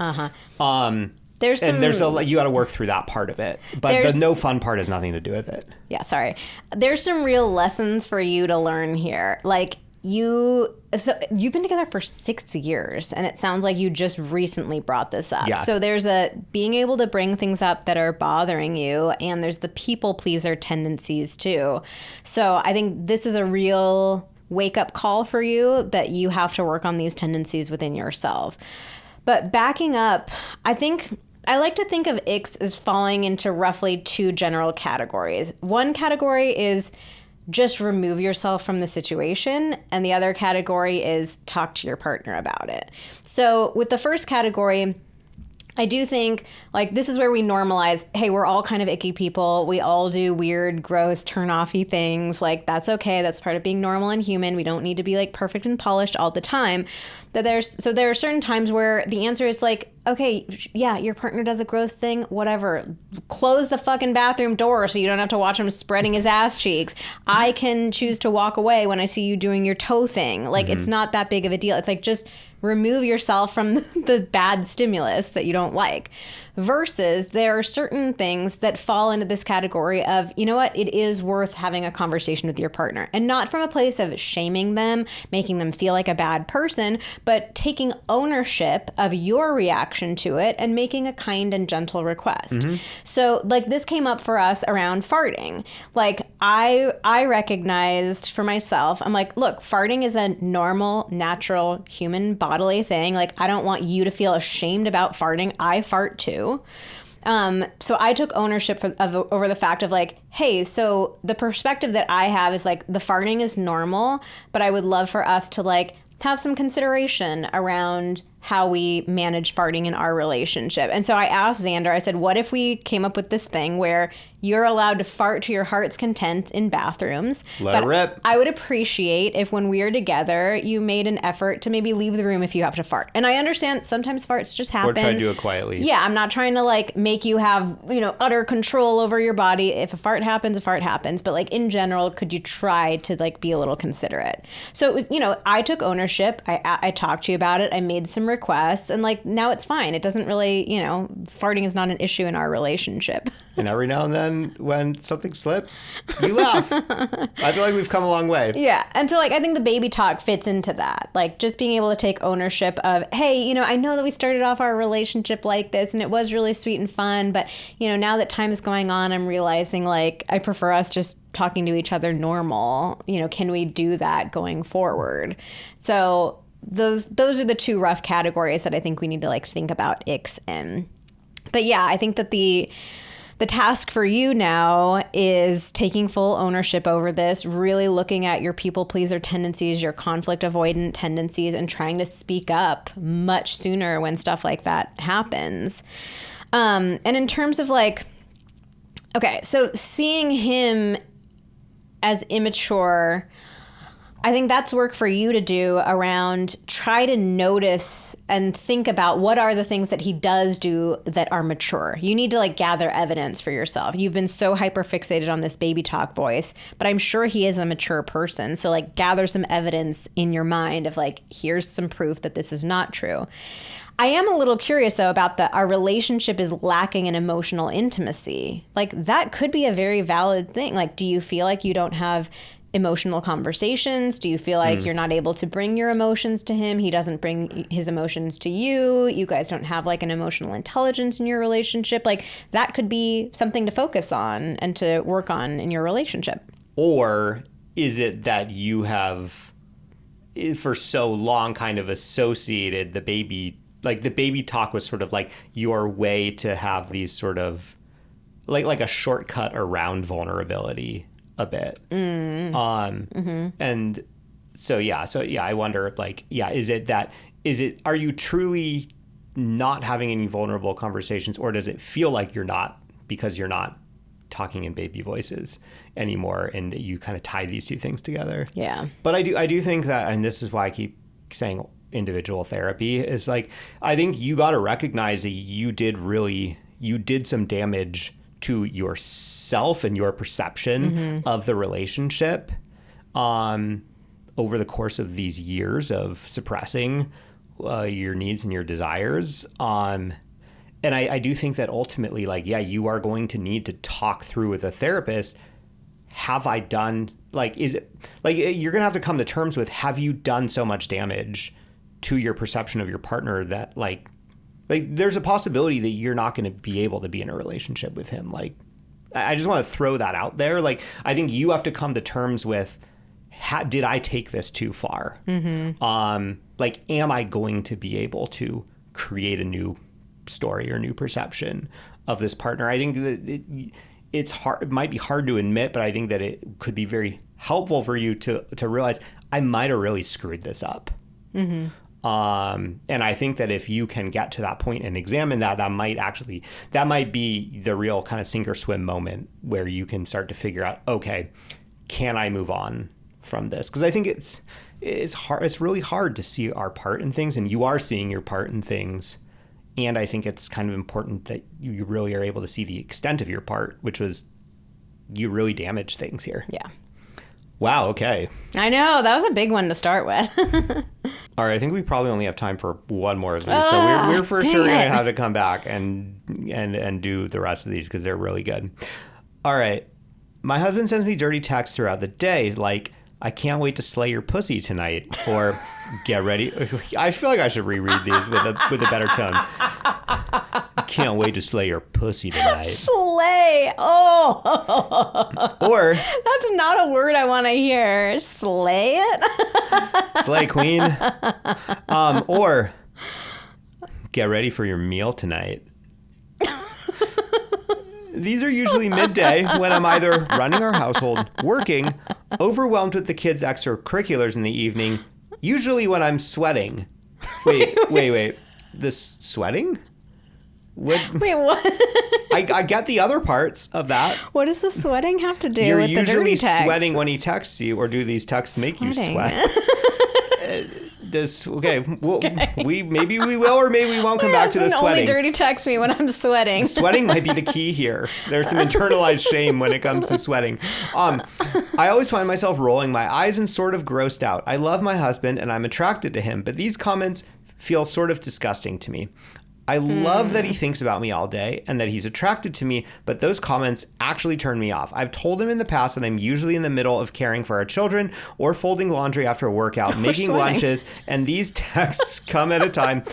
There's you got to work through that part of it, but the no fun part has nothing to do with it. Yeah, sorry. There's some real lessons for you to learn here. Like you've been together for 6 years, and it sounds like you just recently brought this up. Yeah. So there's being able to bring things up that are bothering you, and there's the people pleaser tendencies too. So I think this is a real wake up call for you that you have to work on these tendencies within yourself. But backing up, I like to think of icks as falling into roughly 2 general categories. One category is just remove yourself from the situation, and the other category is talk to your partner about it. So with the first category, I do think like this is where we normalize, hey, we're all kind of icky people. We all do weird, gross, turn-offy things. Like that's okay. That's part of being normal and human. We don't need to be like perfect and polished all the time. There are certain times where the answer is like, okay, yeah, your partner does a gross thing, whatever. Close the fucking bathroom door so you don't have to watch him spreading his ass cheeks. I can choose to walk away when I see you doing your toe thing. Like it's not that big of a deal. It's like just remove yourself from the bad stimulus that you don't like. Versus there are certain things that fall into this category of, you know what, it is worth having a conversation with your partner. And not from a place of shaming them, making them feel like a bad person, but taking ownership of your reaction to it and making a kind and gentle request. So like this came up for us around farting. Like I recognized for myself, I'm like, look, farting is a normal, natural, human bodily thing. Like I don't want you to feel ashamed about farting. I fart too. So I took ownership over the fact of like, hey, so the perspective that I have is like the farting is normal, but I would love for us to like have some consideration around how we manage farting in our relationship. And so I asked Xander, I said, what if we came up with this thing where you're allowed to fart to your heart's content in bathrooms? Let it rip. I would appreciate if when we're together, you made an effort to maybe leave the room if you have to fart. And I understand sometimes farts just happen. Or try to do it quietly. Yeah, I'm not trying to like make you have, utter control over your body. If a fart happens, a fart happens. But like in general, could you try to like be a little considerate? So it was, I took ownership. I talked to you about it. I made some requests, and like now it's fine. It doesn't really, farting is not an issue in our relationship. And every now and then when something slips, you laugh. I feel like we've come a long way. Yeah. And so like I think the baby talk fits into that. Like just being able to take ownership of, hey, I know that we started off our relationship like this and it was really sweet and fun, but now that time is going on, I'm realizing like I prefer us just talking to each other normal. Can we do that going forward? So those are the 2 rough categories that I think we need to like think about icks in. But yeah, I think that the task for you now is taking full ownership over this, really looking at your people pleaser tendencies, your conflict avoidant tendencies, and trying to speak up much sooner when stuff like that happens. And in terms of like, okay, so seeing him as immature, I think that's work for you to do around try to notice and think about what are the things that he does do that are mature. You need to like gather evidence for yourself. You've been so hyper fixated on this baby talk voice, but I'm sure he is a mature person. So like gather some evidence in your mind of like, here's some proof that this is not true. I am a little curious though about our relationship is lacking in emotional intimacy. Like that could be a very valid thing. Like, do you feel like you don't have emotional conversations? Do you feel like you're not able to bring your emotions to him? He doesn't bring his emotions to you. You guys don't have like an emotional intelligence in your relationship. Like that could be something to focus on and to work on in your relationship. Or is it that you have for so long kind of associated the baby talk was sort of like your way to have these sort of like a shortcut around vulnerability a bit. And so I wonder like, are you truly not having any vulnerable conversations, or does it feel like you're not because you're not talking in baby voices anymore, and that you kind of tie these 2 things together? Yeah. But I do think that, and this is why I keep saying individual therapy, is like, I think you got to recognize that you did some damage to yourself and your perception of the relationship over the course of these years of suppressing your needs and your desires. And I do think that ultimately, like, yeah, you are going to need to talk through with a therapist. Have I done, like, is it, like, you're going to have to come to terms with, have you done so much damage to your perception of your partner that, like there's a possibility that you're not going to be able to be in a relationship with him. Like, I just want to throw that out there. Like, I think you have to come to terms with, did I take this too far? Like, am I going to be able to create a new story or new perception of this partner? I think that it's hard. It might be hard to admit, but I think that it could be very helpful for you to realize, I might have really screwed this up. And I think that if you can get to that point and examine that, that might be the real kind of sink or swim moment where you can start to figure out, okay, can I move on from this? Because I think it's hard. It's really hard to see our part in things, and you are seeing your part in things. And I think it's kind of important that you really are able to see the extent of your part, which was you really damaged things here. Yeah. Wow. Okay. I know. That was a big one to start with. All right. I think we probably only have time for one more of these. So we're for sure going to have to come back and do the rest of these because they're really good. All right. My husband sends me dirty texts throughout the day, like, I can't wait to slay your pussy tonight, or get ready. I feel like I should reread these with a better tone. Can't wait to slay your pussy tonight. Slay. Oh. Or, that's not a word I want to hear. Slay it. Slay queen. Or, get ready for your meal tonight. These are usually midday when I'm either running our household, working, overwhelmed with the kids' extracurriculars in the evening, usually when I'm sweating. Wait. This sweating? Wait, what? I get the other parts of that. What does the sweating have to do You're with the dirty text? You're usually sweating when he texts you, or do these texts make you sweat? Maybe we will, or maybe we won't come back to the sweating. Only dirty text me when I'm sweating. Sweating might be the key here. There's some internalized shame when it comes to sweating. I always find myself rolling my eyes and sort of grossed out. I love my husband and I'm attracted to him, but these comments feel sort of disgusting to me. I love that he thinks about me all day and that he's attracted to me, but those comments actually turn me off. I've told him in the past that I'm usually in the middle of caring for our children or folding laundry after a workout, making lunches, and these texts come at a time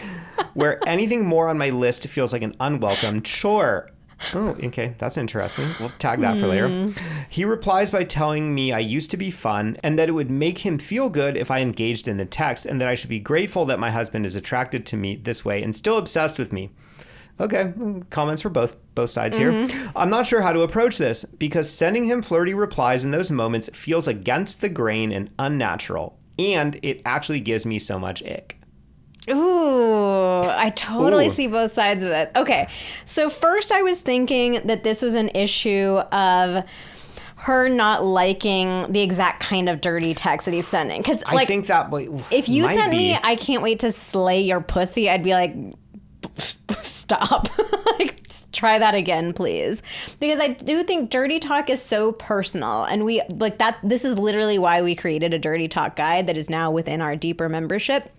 where anything more on my list feels like an unwelcome chore. Oh, okay. That's interesting. We'll tag that for later. He replies by telling me I used to be fun and that it would make him feel good if I engaged in the text, and that I should be grateful that my husband is attracted to me this way and still obsessed with me. Okay. Comments for both sides here. I'm not sure how to approach this because sending him flirty replies in those moments feels against the grain and unnatural, and it actually gives me so much ick. Ooh, I totally see both sides of this. Okay, so first I was thinking that this was an issue of her not liking the exact kind of dirty text that he's sending. Because I think that if you sent me, I can't wait to slay your pussy, I'd be like, stop. Like, just try that again, please. Because I do think dirty talk is so personal, and we like that. This is literally why we created a dirty talk guide that is now within our deeper membership.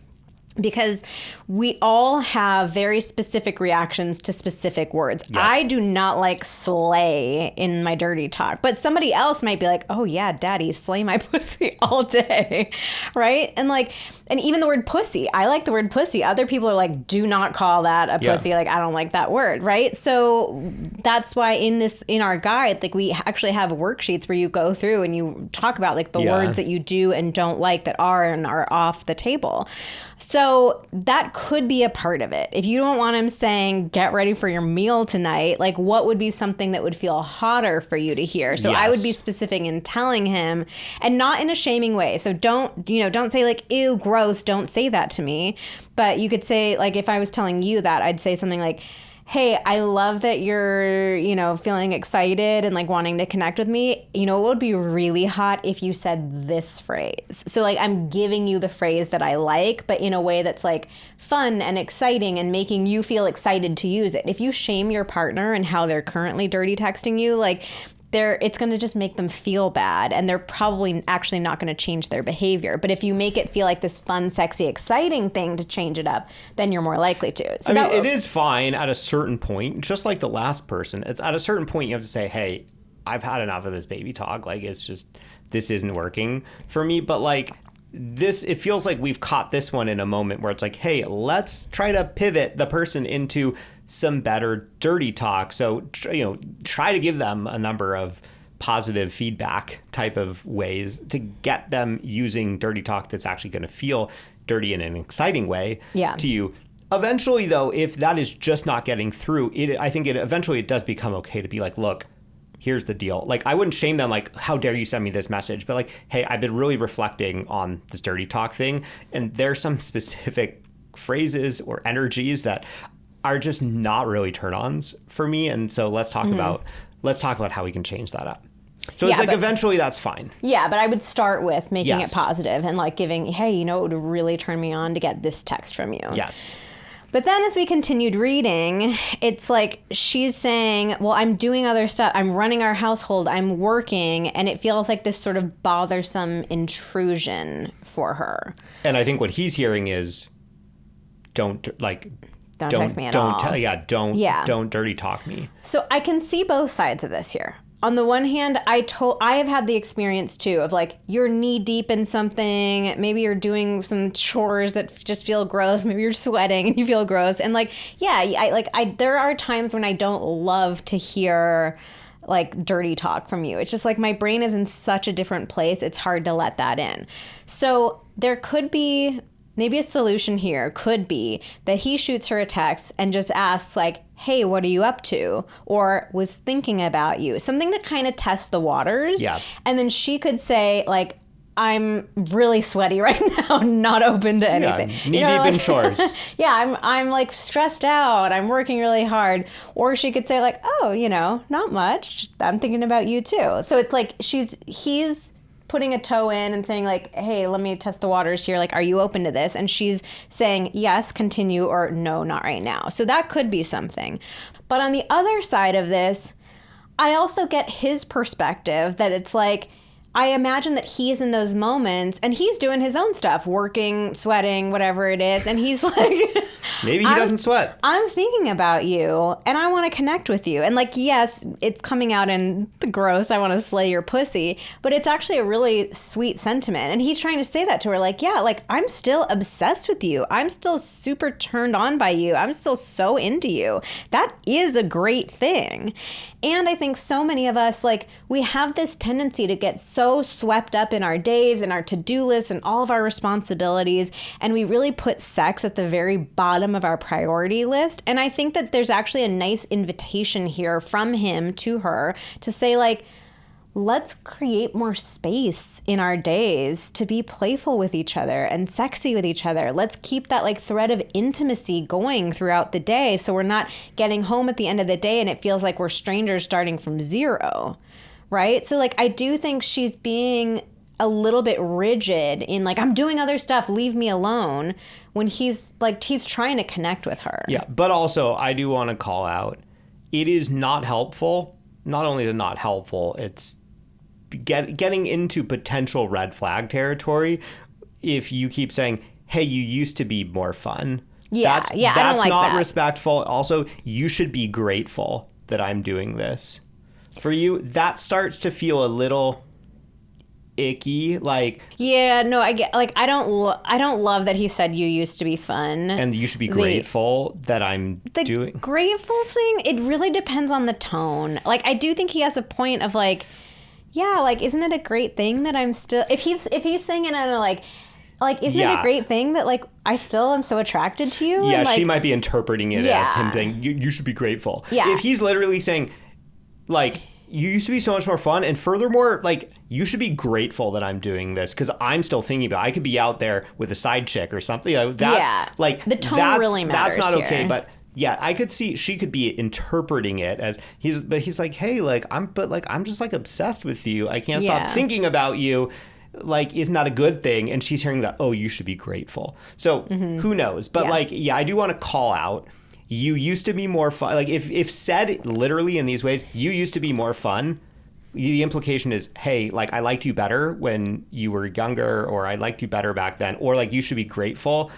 Because we all have very specific reactions to specific words. Yeah. I do not like slay in my dirty talk, but somebody else might be like, oh yeah, daddy, slay my pussy all day, right? And even the word pussy, I like the word pussy. Other people are like, do not call that a pussy. Like, I don't like that word, right? So that's why in our guide, like, we actually have worksheets where you go through and you talk about like the words that you do and don't like that are and are off the table. So that could be a part of it. If you don't want him saying, get ready for your meal tonight, like, what would be something that would feel hotter for you to hear? So I would be specific in telling him, and not in a shaming way. So don't say like, ew, gross, don't say that to me. But you could say, like, if I was telling you that, I'd say something like, hey, I love that you're, feeling excited and like wanting to connect with me. You know, it would be really hot if you said this phrase. So like, I'm giving you the phrase that I like, but in a way that's like fun and exciting and making you feel excited to use it. If you shame your partner and how they're currently dirty texting you, like, it's going to just make them feel bad, and they're probably actually not going to change their behavior. But if you make it feel like this fun, sexy, exciting thing to change it up, then you're more likely to. So it is fine at a certain point, just like the last person. It's at a certain point you have to say, hey, I've had enough of this baby talk. Like, it's just, this isn't working for me. But like this, it feels like we've caught this one in a moment where it's like, hey, let's try to pivot the person into some better dirty talk. So, try to give them a number of positive feedback type of ways to get them using dirty talk that's actually going to feel dirty in an exciting way to you. Eventually, though, if that is just not getting through, I think eventually it does become okay to be like, look, here's the deal. Like, I wouldn't shame them, like, how dare you send me this message? But like, hey, I've been really reflecting on this dirty talk thing, and there's some specific phrases or energies that are just not really turn-ons for me. And so let's talk about how we can change that up. So it's eventually that's fine. Yeah, but I would start with making it positive and like giving, hey, it would really turn me on to get this text from you. Yes. But then as we continued reading, it's like she's saying, well, I'm doing other stuff. I'm running our household. I'm working. And it feels like this sort of bothersome intrusion for her. And I think what he's hearing is, don't text me at all. Don't dirty talk me. So I can see both sides of this here. On the one hand, I have had the experience too of like, you're knee deep in something. Maybe you're doing some chores that just feel gross. Maybe you're sweating and you feel gross. And like, there are times when I don't love to hear like dirty talk from you. It's just like my brain is in such a different place. It's hard to let that in. So there could be maybe a solution here could be that he shoots her a text and just asks like, hey, what are you up to? Or was thinking about you. Something to kind of test the waters. Yeah. And then she could say like, I'm really sweaty right now, not open to anything. Yeah, knee deep in chores. Yeah, I'm like stressed out. I'm working really hard. Or she could say like, oh, not much. I'm thinking about you too. So it's like he's putting a toe in and saying like, hey, let me test the waters here. Like, are you open to this? And she's saying, yes, continue, or no, not right now. So that could be something. But on the other side of this, I also get his perspective that it's like, I imagine that he's in those moments and he's doing his own stuff, working, sweating, whatever it is. And he's like, maybe he doesn't sweat. I'm thinking about you and I want to connect with you. And like, yes, it's coming out in the gross, I want to slay your pussy, but it's actually a really sweet sentiment. And he's trying to say that to her, like, yeah, like I'm still obsessed with you. I'm still super turned on by you. I'm still so into you. That is a great thing. And I think so many of us, like, we have this tendency to get so swept up in our days and our to-do lists and all of our responsibilities, and we really put sex at the very bottom of our priority list. And I think that there's actually a nice invitation here from him to her to say, like, let's create more space in our days to be playful with each other and sexy with each other. Let's keep that like thread of intimacy going throughout the day so we're not getting home at the end of the day and it feels like we're strangers starting from zero, right? So like I do think she's being a little bit rigid in like, I'm doing other stuff, leave me alone, when he's trying to connect with her. Yeah, but also I do want to call out, it is not helpful. Not only is it not helpful, it's getting into potential red flag territory if you keep saying, hey, you used to be more fun. That's I don't like not that. Respectful. Also, you should be grateful that I'm doing this for you. That starts to feel a little icky. Like, yeah, no, I get, like, I don't love that he said you used to be fun. And you should be grateful that I'm doing. The grateful thing, it really depends on the tone. Like, I do think he has a point of like, yeah, like, isn't it a great thing that I'm still, if he's saying it in a like, isn't it a great thing that like I still am so attracted to you? Yeah, and, like, she might be interpreting it as him saying you should be grateful. Yeah. If he's literally saying like, you used to be so much more fun, and furthermore, like, you should be grateful that I'm doing this because I'm still thinking about, I could be out there with a side chick or something. That's like, the tone really matters. That's not okay, here. but yeah, I could see she could be interpreting it as he's like, hey, like I'm just like obsessed with you. I can't stop thinking about you. Like, isn't that a good thing? And she's hearing that, oh, you should be grateful. So who knows? But like, yeah, I do want to call out. You used to be more fun. Like if said literally in these ways, you used to be more fun. The implication is, hey, like I liked you better when you were younger, or I liked you better back then, or like you should be grateful.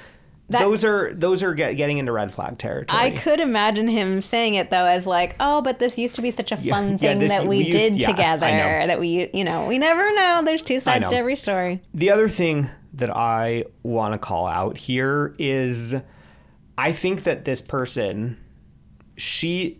Those are getting into red flag territory. I could imagine him saying it though as like, oh, but this used to be such a fun thing that we did together. That we never know. There's two sides to every story. The other thing that I want to call out here is, I think that this person, she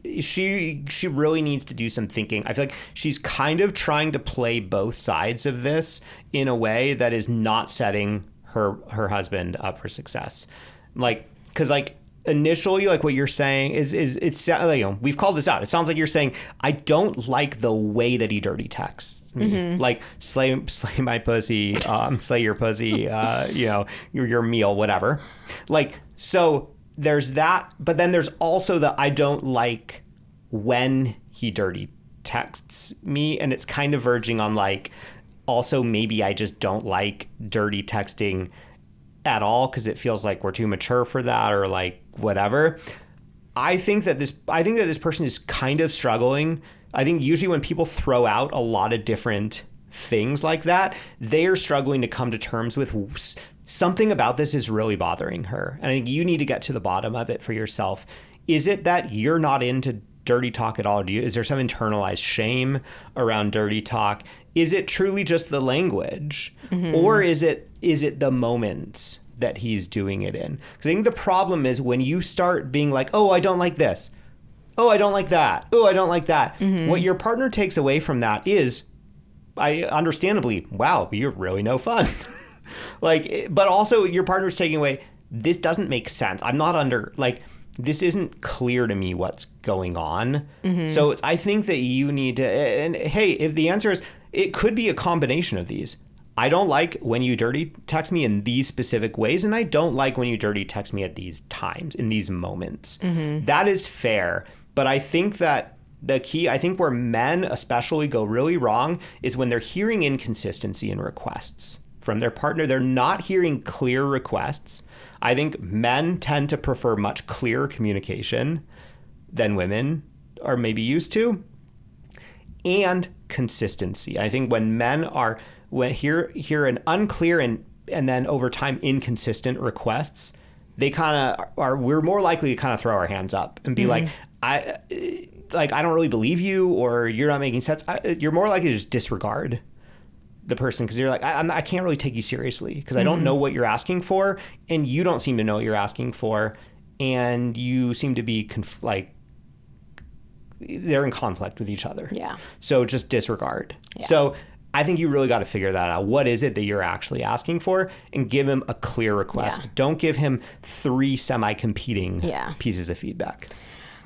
really needs to do some thinking. I feel like she's kind of trying to play both sides of this in a way that is not setting her husband up for success. Like, because like initially, like what you're saying is it's, you know, we've called this out. It sounds like you're saying, I don't like the way that he dirty texts me. Like slay my pussy, slay your pussy, you know, your meal, whatever. Like, so there's that, but then there's also the I don't like when he dirty texts me, and it's kind of verging on like, also maybe I just don't like dirty texting at all because it feels like we're too mature for that, or like whatever. I think that this person is kind of struggling. I think usually when people throw out a lot of different things like that, they are struggling to come to terms with something about this is really bothering her. And I think you need to get to the bottom of it for yourself. Is it that you're not into dirty talk at all? Is there some internalized shame around dirty talk? Is it truly just the language, or is it the moments that he's doing it in? Because I think the problem is when you start being like, oh, I don't like this. Oh, I don't like that. Oh, I don't like that. What your partner takes away from that is, understandably, wow, you're really no fun. Like, but also your partner's taking away, this doesn't make sense. I'm not this isn't clear to me what's going on. So I think that you need to, and hey, if the answer is, it could be a combination of these. I don't like when you dirty text me in these specific ways, and I don't like when you dirty text me at these times, in these moments. That is fair. But I think that the key, I think where men especially go really wrong is when they're hearing inconsistency in requests from their partner. They're not hearing clear requests. I think men tend to prefer much clearer communication than women are maybe used to. And consistency. I think when men hear an unclear and then over time inconsistent requests, they kind of we're more likely to kind of throw our hands up and be like, I don't really believe you, or you're not making sense. You're more likely to just disregard the person because you're like, I can't really take you seriously because I don't know what you're asking for, and you don't seem to know what you're asking for, and you seem to be they're in conflict with each other. Yeah. So just disregard. Yeah. So I think you really got to figure that out. What is it that you're actually asking for, and give him a clear request. Yeah. Don't give him 3 semi-competing pieces of feedback.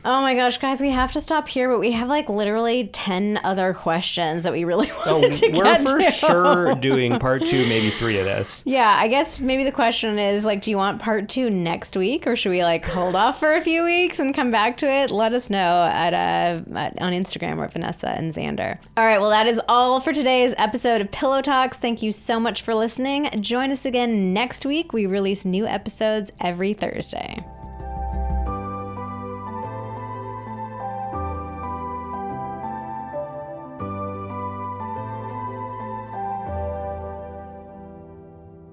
Oh my gosh, guys, we have to stop here, but we have like literally 10 other questions that we really wanted to get to. We're for sure doing part 2, maybe 3 of this. Yeah, I guess maybe the question is like, do you want part 2 next week, or should we like hold off for a few weeks and come back to it? Let us know on Instagram. We're at Vanessa and Xander. All right, well, that is all for today's episode of Pillow Talks. Thank you so much for listening. Join us again next week. We release new episodes every Thursday.